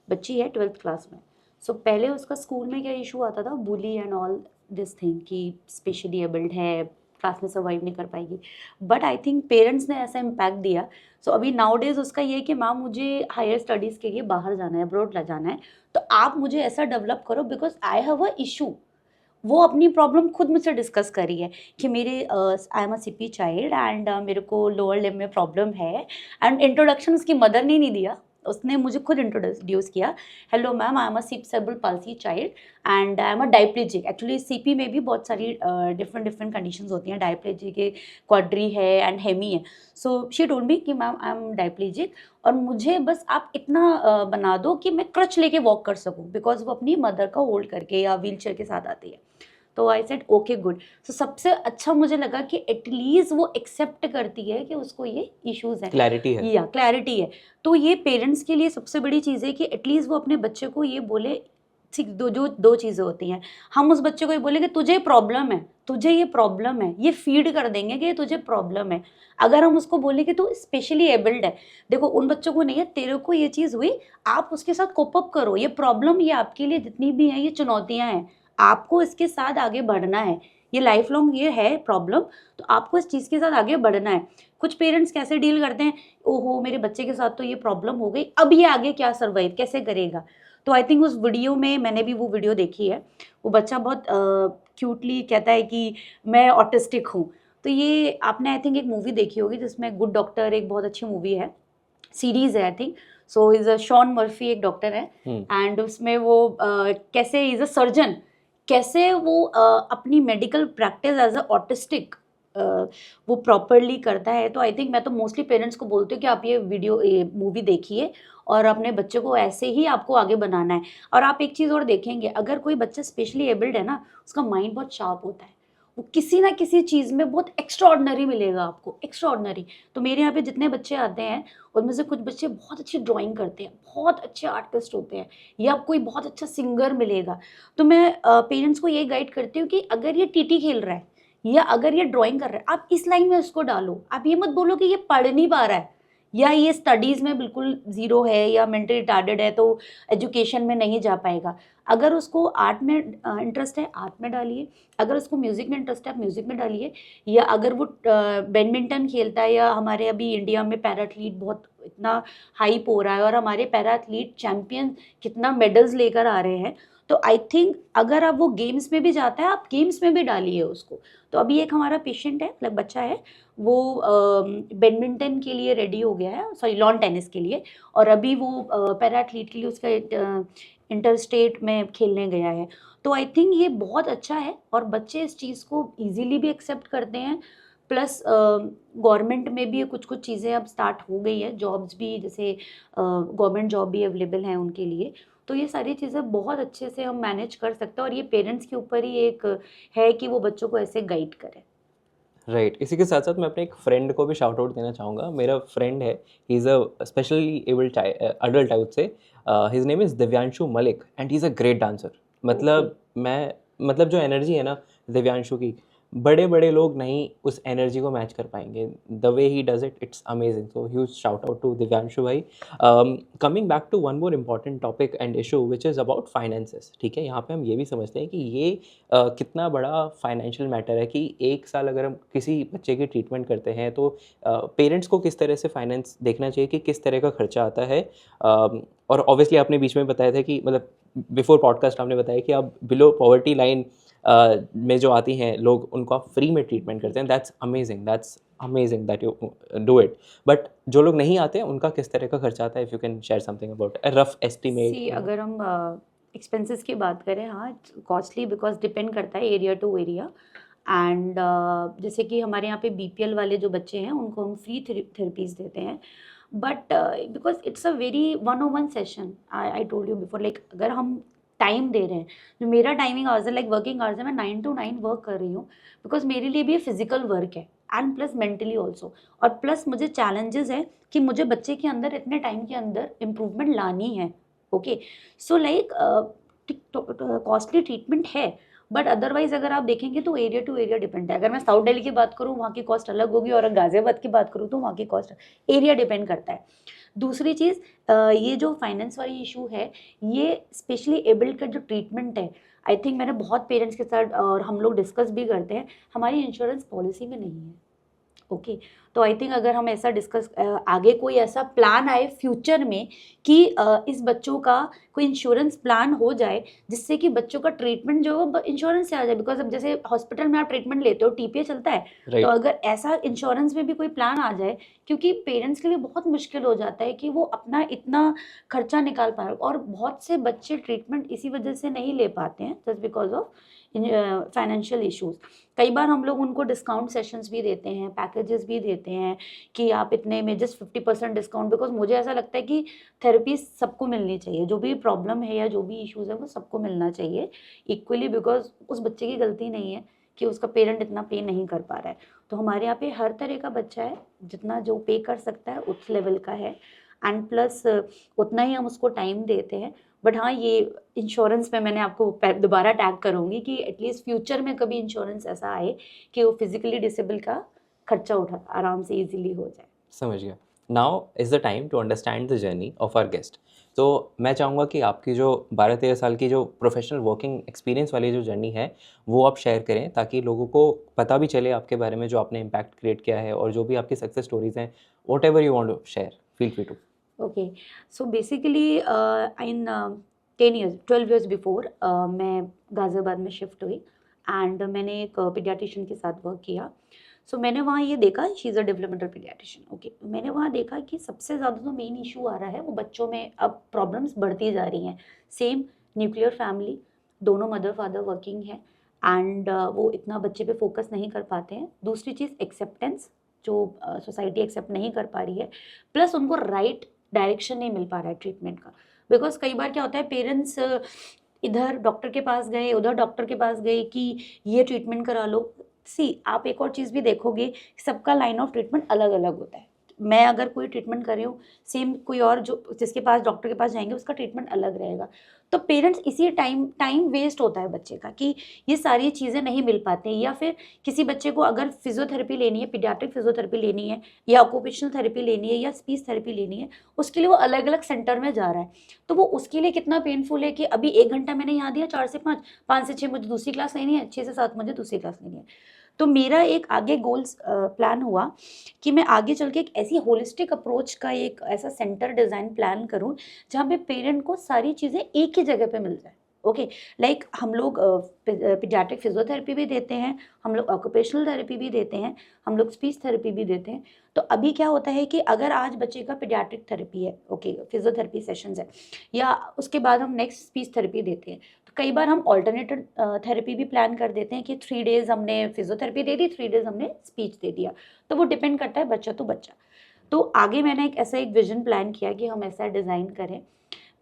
बच्ची है 12th क्लास में। सो पहले उसका स्कूल में क्या इशू आता था, बुली एंड ऑल दिस थिंग कि स्पेशली एबल्ड है, क्लास में सर्वाइव नहीं कर पाएगी। बट आई थिंक पेरेंट्स ने ऐसा इम्पैक्ट दिया। सो अभी नाउ डेज उसका ये है कि मैम मुझे हायर स्टडीज़ के लिए बाहर जाना है, अब्रॉड ला जाना है, तो आप मुझे ऐसा डेवलप करो because I have a issue. वो अपनी प्रॉब्लम खुद मुझसे डिस्कस करी है कि मेरे I am a CP child and मेरे को लोअर लिम्ब में प्रॉब्लम है। एंड इंट्रोडक्शन उसकी मदर ने नहीं दिया, उसने मुझे खुद इंट्रोड्यूस किया, hello ma'am, I am a cerebral palsy child and I am a diplegic. Actually CP में भी बहुत सारी डिफरेंट कंडीशंस होती हैं, डायप्लेजिक है, क्वाड्री है एंड हेमी है। सो शी टोल्ड मी कि मैम आई एम डायप्लेजिक, और मुझे बस आप इतना बना दो कि मैं क्रच लेके वॉक कर सकूं, बिकॉज वो अपनी मदर का होल्ड करके या व्हील चेयर के साथ आती है। तो आई सेड ओके गुड। सो सबसे अच्छा मुझे लगा कि एटलीस्ट वो एक्सेप्ट करती है कि उसको ये इश्यूज हैं, क्लैरिटी है। या क्लैरिटी है। तो ये पेरेंट्स के लिए सबसे बड़ी चीज़ है कि एटलीस्ट वो अपने बच्चे को ये बोले। ठीक, दो चीज़ें होती हैं, हम उस बच्चे को ये बोले कि तुझे प्रॉब्लम है, तुझे ये प्रॉब्लम है, ये फीड कर देंगे कि ये तुझे प्रॉब्लम है। अगर हम उसको बोले कि तू स्पेशली एबल्ड है, देखो उन बच्चों को नहीं है, तेरे को ये चीज़ हुई, आप उसके साथ कोप अप करो, ये प्रॉब्लम, ये आपके लिए जितनी भी हैं ये चुनौतियाँ हैं, आपको इसके साथ आगे बढ़ना है, ये लाइफ लॉन्ग ये है प्रॉब्लम, तो आपको इस चीज़ के साथ आगे बढ़ना है। कुछ पेरेंट्स कैसे डील करते हैं, ओहो मेरे बच्चे के साथ तो ये प्रॉब्लम हो गई, अब ये आगे क्या सर्वाइव कैसे करेगा। तो आई थिंक उस वीडियो में, मैंने भी वो वीडियो देखी है, वो बच्चा बहुत क्यूटली कहता है कि मैं ऑटिस्टिक हूँ। तो ये आपने आई थिंक एक मूवी देखी होगी जिसमें गुड डॉक्टर, एक बहुत अच्छी मूवी है, सीरीज है I think, so is a Shaun Murphy एक डॉक्टर है, एंड उसमें वो कैसे इज अ सर्जन, कैसे वो अपनी medical practice as a autistic वो प्रॉपरली करता है। तो आई थिंक मैं तो मोस्टली पेरेंट्स को बोलती हूँ कि आप ये मूवी देखिए और अपने बच्चे को ऐसे ही आपको आगे बनाना है। और आप एक चीज़ और देखेंगे, अगर कोई बच्चा स्पेशली एबल्ड है ना, उसका माइंड बहुत शार्प होता है, वो किसी ना किसी चीज़ में बहुत एक्स्ट्राऑर्डिनरी मिलेगा आपको, एक्स्ट्राऑर्डिनरी। तो मेरे यहाँ पे जितने बच्चे आते हैं उनमें से कुछ बच्चे बहुत अच्छी ड्राइंग करते हैं, बहुत अच्छे आर्टिस्ट होते हैं, या कोई बहुत अच्छा सिंगर मिलेगा। तो मैं पेरेंट्स को ये गाइड करती हूँ कि अगर ये टीटी खेल रहा है या अगर ये ड्राइंग कर रहा है, आप इस लाइन में उसको डालो। आप ये मत बोलो कि ये पढ़ नहीं पा रहा है या ये स्टडीज़ में बिल्कुल ज़ीरो है या मेंटली रिटार्डेड है तो एजुकेशन में नहीं जा पाएगा। अगर उसको आर्ट में इंटरेस्ट है, आर्ट में डालिए। अगर उसको म्यूज़िक में इंटरेस्ट है, आप म्यूज़िक में डालिए। या अगर वो बैडमिंटन खेलता है, या हमारे अभी इंडिया में पैरा एथलीट बहुत इतना हाइप हो रहा है और हमारे पैरा एथलीट चैम्पियन कितना मेडल्स लेकर आ रहे हैं, तो आई थिंक अगर आप वो गेम्स में भी जाता है, आप गेम्स में भी डालिए उसको। तो अभी एक हमारा पेशेंट है, मतलब बच्चा है, वो बैडमिंटन के लिए रेडी हो गया है, सॉरी लॉन टेनिस के लिए, और अभी वो पैरा एथलीट के लिए उसका इंटर स्टेट में खेलने गया है। तो आई थिंक ये बहुत अच्छा है और बच्चे इस चीज़ को इजीली भी एक्सेप्ट करते हैं। प्लस गवर्नमेंट में भी कुछ कुछ चीज़ें अब स्टार्ट हो गई है, जॉब्स भी, जैसे गवर्नमेंट जॉब भी अवेलेबल हैं उनके लिए। तो ये सारी चीज़ें बहुत अच्छे से हम मैनेज कर सकते हैं और ये पेरेंट्स के ऊपर ही एक है कि वो बच्चों को ऐसे गाइड करें। राइट। इसी के साथ साथ मैं अपने एक फ्रेंड को भी शाउट आउट देना चाहूँगा। मेरा फ्रेंड है, he is a specially abled adult, I would say. His name is Divyanshu Malik and he is a great dancer. मतलब मैं मतलब जो एनर्जी है ना दिव्यांशु की, बड़े बड़े लोग नहीं उस एनर्जी को मैच कर पाएंगे। The way he does it, it's amazing. So huge shout out to Divyanshu भाई। Coming back to one more important topic and issue which is about finances. ठीक है, यहाँ पे हम ये भी समझते हैं कि ये कितना बड़ा फाइनेंशियल मैटर है कि एक साल अगर हम किसी बच्चे की ट्रीटमेंट करते हैं तो पेरेंट्स को किस तरह से फाइनेंस देखना चाहिए कि किस तरह का खर्चा आता है। और ऑब्वियसली आपने बीच में बताया था कि मतलब बिफोर पॉडकास्ट आपने बताया कि आप बिलो पॉवर्टी लाइन में जो आती हैं लोग, उनको आप फ्री में ट्रीटमेंट करते हैं। That's amazing that you do it. But जो लोग नहीं आते हैं उनका किस तरह का खर्चा आता है, if you can share something about a rough estimate. अगर हम एक्सपेंसेस की बात करें, हाँ कॉस्टली, बिकॉज डिपेंड करता है एरिया टू एरिया। एंड जैसे कि हमारे यहाँ पे बीपीएल वाले जो बच्चे हैं उनको हम फ्री थेरेपीज देते हैं, but because it's a very 101 session. I told you before, like अगर हम टाइम दे रहे हैं, जो मेरा टाइमिंग आवर्स है, लाइक वर्किंग आवर्स है, मैं 9 to 9 वर्क कर रही हूँ, बिकॉज मेरे लिए भी ये फिजिकल वर्क है एंड प्लस मेंटली ऑल्सो। और प्लस मुझे चैलेंजेस है कि मुझे बच्चे के अंदर इतने टाइम के अंदर इम्प्रूवमेंट लानी है। Okay, so like costly treatment है, बट अदरवाइज अगर आप देखेंगे तो एरिया टू एरिया डिपेंड है। अगर मैं साउथ दिल्ली की बात करूँ वहाँ की कॉस्ट अलग होगी, और अगर गाजियाबाद की बात करूँ तो वहाँ की कॉस्ट, एरिया डिपेंड करता है। दूसरी चीज़, ये जो फाइनेंस वाली इशू है, ये स्पेशली एबल्ड का जो ट्रीटमेंट है, आई थिंक मैंने बहुत पेरेंट्स के साथ और हम लोग डिस्कस भी करते हैं, हमारी इंश्योरेंस पॉलिसी में नहीं है। ओके, तो आई थिंक अगर हम ऐसा डिस्कस, आगे कोई ऐसा प्लान आए फ्यूचर में कि इस बच्चों का कोई इंश्योरेंस प्लान हो जाए जिससे कि बच्चों का ट्रीटमेंट जो है वो इंश्योरेंस से आ जाए। बिकॉज अब जैसे हॉस्पिटल में आप ट्रीटमेंट लेते हो, टीपीए चलता है, तो अगर ऐसा इंश्योरेंस में भी कोई प्लान आ जाए, क्योंकि पेरेंट्स के लिए बहुत मुश्किल हो जाता है कि वो अपना इतना खर्चा निकाल पाए, और बहुत से बच्चे ट्रीटमेंट इसी वजह से नहीं ले पाते हैं, just because of financial issues. कई बार हम लोग उनको डिस्काउंट सेशंस भी देते हैं, पैकेजेस भी देते हैं कि आप इतने में जस्ट 50% डिस्काउंट, बिकॉज मुझे ऐसा लगता है कि थेरेपी सबको मिलनी चाहिए, जो भी प्रॉब्लम है या जो भी इश्यूज है वो सबको मिलना चाहिए इक्वली, बिकॉज उस बच्चे की गलती नहीं है कि उसका पेरेंट इतना पे नहीं कर पा रहा है। तो हमारे यहाँ पे हर तरह का बच्चा है, जितना जो पे कर सकता है उस लेवल का है, एंड प्लस उतना ही हम उसको टाइम देते हैं। बट हाँ, ये इंश्योरेंस में मैंने आपको दोबारा टैग करूँगी कि एटलीस्ट फ्यूचर में कभी इंश्योरेंस ऐसा आए कि वो फिजिकली डिसेबल का खर्चा उठा आराम से इजीली हो जाए। समझ गया। Now is the time to understand the journey of our guest. तो मैं चाहूँगा कि आपकी जो 12-13 साल की जो प्रोफेशनल वर्किंग एक्सपीरियंस वाली जो जर्नी है वो आप शेयर करें, ताकि लोगों को पता भी चले आपके बारे में, जो आपने इम्पैक्ट क्रिएट किया है और जो भी आपकी सक्सेस स्टोरीज हैं। Whatever you want to share, feel free to. Okay, so basically in 12 years before मैं गाज़ियाबाद में शिफ्ट हुई, एंड मैंने एक पीडियाट्रिशियन के साथ वर्क किया। सो मैंने वहाँ ये देखा, she is a developmental paediatrician, okay, मैंने वहाँ देखा कि सबसे ज़्यादा जो मेन इशू आ रहा है वो बच्चों में अब प्रॉब्लम्स बढ़ती जा रही हैं। सेम न्यूक्लियर फैमिली, दोनों मदर फादर वर्किंग है एंड वो इतना बच्चे पे फोकस नहीं कर पाते हैं। दूसरी चीज़ एक्सेप्टेंस, जो सोसाइटी एक्सेप्ट नहीं कर पा रही है, प्लस उनको राइट डायरेक्शन नहीं मिल पा रहा है ट्रीटमेंट का। बिकॉज कई बार क्या होता है, पेरेंट्स इधर डॉक्टर के पास गए, उधर डॉक्टर के पास गए कि ये ट्रीटमेंट करा लो। सी, आप एक और चीज़ भी देखोगे, सबका लाइन ऑफ ट्रीटमेंट अलग अलग होता है। मैं अगर कोई ट्रीटमेंट कर रही हूँ, सेम कोई और जो जिसके पास डॉक्टर के पास जाएंगे उसका ट्रीटमेंट अलग रहेगा। तो पेरेंट्स इसी टाइम वेस्ट होता है बच्चे का कि ये सारी चीज़ें नहीं मिल पाते, या फिर किसी बच्चे को अगर फिजियोथेरेपी लेनी है, पीडियाट्रिक फिजियोथेरेपी लेनी है, या ऑक्यूपेशनल थेरेपी लेनी है, या स्पीच थेरेपी लेनी है, उसके लिए वो अलग अलग सेंटर में जा रहा है। तो वो उसके लिए कितना पेनफुल है कि अभी 1 घंटा मैंने यहाँ दिया, 4 से 5, 5 से 6 मुझे दूसरी क्लास लेनी है, 6 से 7 मुझे दूसरी क्लास लेनी है। तो मेरा एक आगे गोल्स प्लान हुआ कि मैं आगे चल के एक ऐसी होलिस्टिक अप्रोच का एक ऐसा सेंटर डिज़ाइन प्लान करूं जहाँ पे पेरेंट को सारी चीज़ें एक ही जगह पे मिल जाए। ओके, लाइक हम लोग पीडियाट्रिक फिजियोथेरेपी भी देते हैं, हम लोग ऑक्यूपेशनल थेरेपी भी देते हैं, हम लोग स्पीच थेरेपी भी देते हैं। तो अभी क्या होता है कि अगर आज बच्चे का पीडियाट्रिक थेरेपी है, ओके, फिजियोथेरेपी सेशंस है, या उसके बाद हम नेक्स्ट स्पीच थेरेपी देते हैं, तो कई बार हम ऑल्टरनेटिव थेरेपी भी प्लान कर देते हैं कि 3 डेज हमने फिजियोथेरेपी दे दी, 3 डेज हमने स्पीच दे दिया। तो वो डिपेंड करता है बच्चा टू बच्चा। तो आगे मैंने एक ऐसा एक विजन प्लान किया कि हम ऐसा डिज़ाइन करें।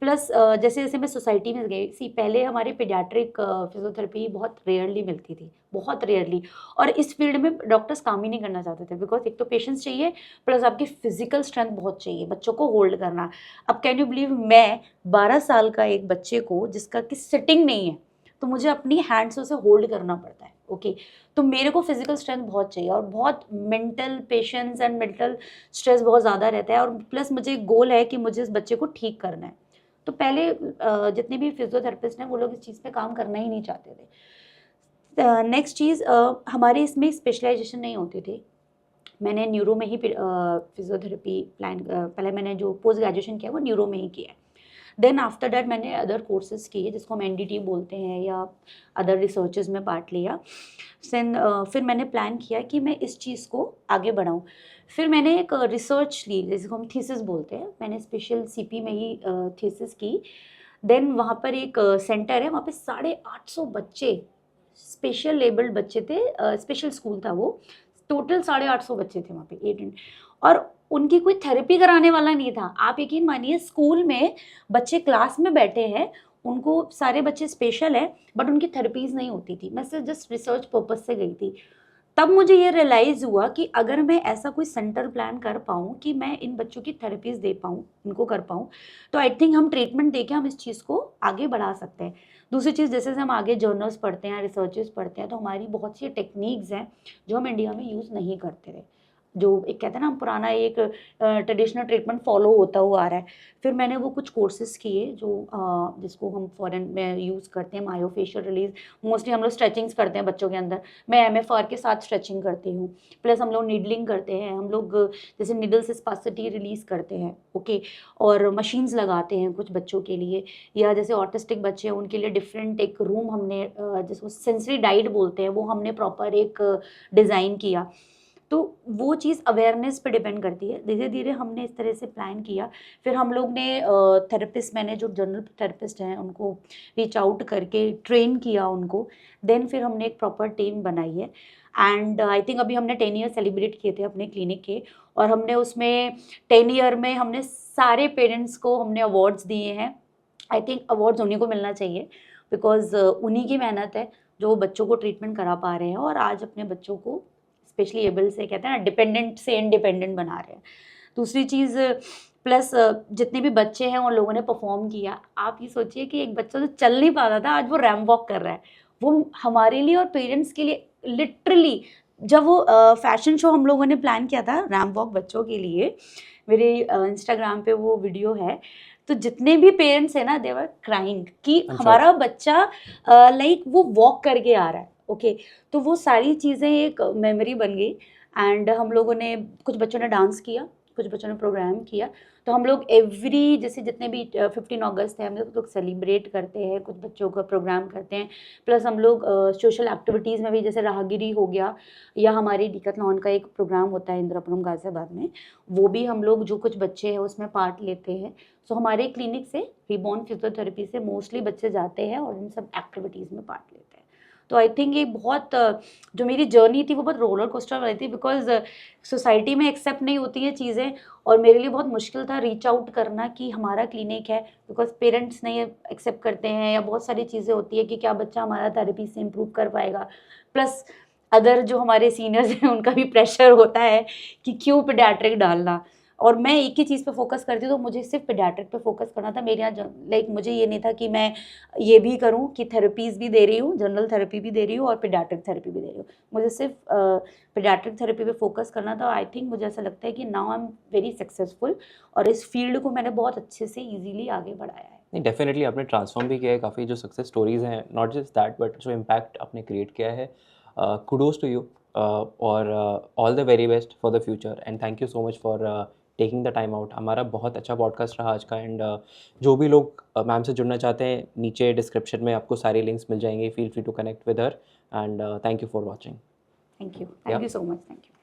प्लस जैसे जैसे मैं सोसाइटी में गई, पहले हमारे पीडियाट्रिक फिजियोथेरेपी बहुत रेयरली मिलती थी, बहुत रेयरली। और इस फील्ड में डॉक्टर्स काम ही नहीं करना चाहते थे, बिकॉज एक तो पेशेंस चाहिए, प्लस आपकी फिजिकल स्ट्रेंथ बहुत चाहिए बच्चों को होल्ड करना। अब कैन यू बिलीव, मैं 12 साल का एक बच्चे को जिसका कि सिटिंग नहीं है, तो मुझे अपनी हैंड्स से होल्ड करना पड़ता है। ओके, तो मेरे को फिजिकल स्ट्रेंथ बहुत चाहिए, और बहुत mental patience and mental stress बहुत ज़्यादा रहता है, और प्लस मुझे गोल है कि मुझे इस बच्चे को ठीक करना है। तो पहले जितने भी फिजियोथेरेपिस्ट हैं वो लोग इस चीज़ पे काम करना ही नहीं चाहते थे। नेक्स्ट चीज़, हमारे इसमें स्पेशलाइजेशन नहीं होती थी। मैंने न्यूरो में ही फिजियोथेरेपी प्लान, पहले मैंने जो पोस्ट ग्रेजुएशन किया वो न्यूरो में ही किया है। देन आफ्टर डैट मैंने अदर कोर्सेज किए जिसको हम एनडीटी बोलते हैं, या अदर रिसर्चेज में पार्ट लिया। फिर मैंने प्लान किया कि मैं इस चीज़ को आगे बढ़ाऊँ। फिर मैंने एक रिसर्च ली जिसको हम थीसिस बोलते हैं, मैंने स्पेशल सीपी में ही थीसिस की। देन वहाँ पर एक सेंटर है, वहाँ पे 850 बच्चे, स्पेशल लेबल्ड बच्चे थे, स्पेशल स्कूल था वो, टोटल 850 बच्चे थे वहाँ पे, 8, और उनकी कोई थेरेपी कराने वाला नहीं था। आप यकीन मानिए, स्कूल में बच्चे क्लास में बैठे हैं, उनको सारे बच्चे स्पेशल हैं, बट उनकी थेरेपीज़ नहीं होती थी। मैं सिर्फ जस्ट रिसर्च पर्पज से गई थी। तब मुझे ये रियलाइज़ हुआ कि अगर मैं ऐसा कोई सेंटर प्लान कर पाऊँ कि मैं इन बच्चों की थेरेपीज़ दे पाऊँ, इनको कर पाऊँ, तो आई थिंक हम ट्रीटमेंट देके हम इस चीज़ को आगे बढ़ा सकते हैं। दूसरी चीज़, जैसे हम आगे जर्नल्स पढ़ते हैं, रिसर्चेस पढ़ते हैं, तो हमारी बहुत सी टेक्निक्स हैं जो हम इंडिया में यूज़ नहीं करते रहे। जो एक कहते हैं ना, हम पुराना एक ट्रेडिशनल ट्रीटमेंट फॉलो होता हुआ आ रहा है। फिर मैंने वो कुछ कोर्सेज़ किए जो जिसको हम फॉरेन में यूज़ करते हैं, मायोफेशियल रिलीज़। मोस्टली हम लोग स्ट्रेचिंग्स करते हैं बच्चों के अंदर, मैं एमएफआर के साथ स्ट्रेचिंग करती हूँ। प्लस हम लोग नीडलिंग करते हैं, हम लोग जैसे नीडल से स्पासिटी रिलीज़ करते हैं, ओके, और मशीन्स लगाते हैं कुछ बच्चों के लिए, या जैसे ऑटिस्टिक बच्चे हैं उनके लिए डिफरेंट एक रूम हमने जिसको सेंसरी डाइट बोलते हैं, वो हमने प्रॉपर एक डिज़ाइन किया। तो वो चीज़ अवेयरनेस पे डिपेंड करती है। धीरे धीरे हमने इस तरह से प्लान किया। फिर हम लोग ने थेरेपिस्ट, मैंने जो जनरल थेरेपिस्ट हैं उनको रीच आउट करके ट्रेन किया उनको। देन फिर हमने एक प्रॉपर टीम बनाई है, एंड आई थिंक अभी हमने 10 ईयर सेलिब्रेट किए थे अपने क्लिनिक के, और हमने उसमें 10 ईयर में हमने सारे पेरेंट्स को हमने अवार्ड्स दिए हैं। आई थिंक अवार्ड्स उन्हीं को मिलना चाहिए, बिकॉज उन्हीं की मेहनत है जो बच्चों को ट्रीटमेंट करा पा रहे हैं, और आज अपने बच्चों को स्पेशली एबल से, कहते हैं ना, डिपेंडेंट से इंडिपेंडेंट बना रहे हैं। दूसरी चीज़, प्लस जितने भी बच्चे हैं उन लोगों ने परफॉर्म किया। आप ये सोचिए कि एक बच्चा जो चल नहीं पाता था, आज वो रैंप वॉक कर रहा है। वो हमारे लिए और पेरेंट्स के लिए लिटरली, जब वो फैशन शो हम लोगों ने प्लान किया था रैंप वॉक बच्चों के लिए, मेरे इंस्टाग्राम पे वो वीडियो है, तो जितने भी पेरेंट्स हैं ना, दे वर क्राइंग कि हमारा बच्चा लाइक वो वॉक करके आ रहा है। ओके, तो वो सारी चीज़ें एक मेमोरी बन गई। एंड हम लोगों ने, कुछ बच्चों ने डांस किया, कुछ बच्चों ने प्रोग्राम किया, तो हम लोग एवरी जैसे जितने भी 15 अगस्त है हम लोग सेलिब्रेट करते हैं, कुछ बच्चों का प्रोग्राम करते हैं। प्लस हम लोग सोशल एक्टिविटीज़ में भी, जैसे राहगिरी हो गया, या हमारी डिकैथलॉन का एक प्रोग्राम होता है इंदिरापुरम गाजियाबाद में, वो भी हम लोग जो कुछ बच्चे हैं उसमें पार्ट लेते हैं। सो हमारे क्लिनिक से रिबॉर्न फिजियोथेरेपी से मोस्टली बच्चे जाते हैं और इन सब एक्टिविटीज़ में पार्ट लेते हैं। तो आई थिंक ये बहुत जो मेरी जर्नी थी वो बहुत रोलर कोस्टर वाली थी, बिकॉज सोसाइटी में एक्सेप्ट नहीं होती हैं चीज़ें, और मेरे लिए बहुत मुश्किल था रीच आउट करना कि हमारा क्लिनिक है, बिकॉज पेरेंट्स नहीं एक्सेप्ट करते हैं, या बहुत सारी चीज़ें होती है कि क्या बच्चा हमारा थेरेपी से इम्प्रूव कर पाएगा। प्लस अदर जो हमारे सीनियर्स हैं उनका भी प्रेशर होता है कि क्यों पीडियाट्रिक डालना, और मैं एक ही चीज़ पे फोकस करती हूँ, तो मुझे सिर्फ पीडियाट्रिक पे फोकस करना था। मेरे यहाँ लाइक मुझे ये नहीं था कि मैं ये भी करूँ कि थेरेपीज़ भी दे रही हूँ, जनरल थेरेपी भी दे रही हूँ और पीडियाट्रिक थेरेपी भी दे रही हूँ। मुझे सिर्फ पीडियाट्रिक थेरेपी पे फोकस करना था। आई थिंक मुझे ऐसा लगता है कि now I am very successful, और इस फील्ड को मैंने बहुत अच्छे से ईजीली आगे बढ़ाया है। नहीं, डेफिनेटली आपने ट्रांसफॉर्म भी किया है काफ़ी, जो सक्सेस स्टोरीज़ हैं, नॉट जस्ट दैट बट जो इम्पैक्ट आपने क्रिएट किया है, कुडोज टू यू, और all the very best for the future, and thank you so much for taking the time out. हमारा बहुत अच्छा पॉडकास्ट रहा आज का, एंड जो भी लोग मैम से जुड़ना चाहते हैं, नीचे डिस्क्रिप्शन में आपको सारी लिंक्स मिल जाएंगे, feel free to connect with her, and thank you for watching. Thank you so much, thank you.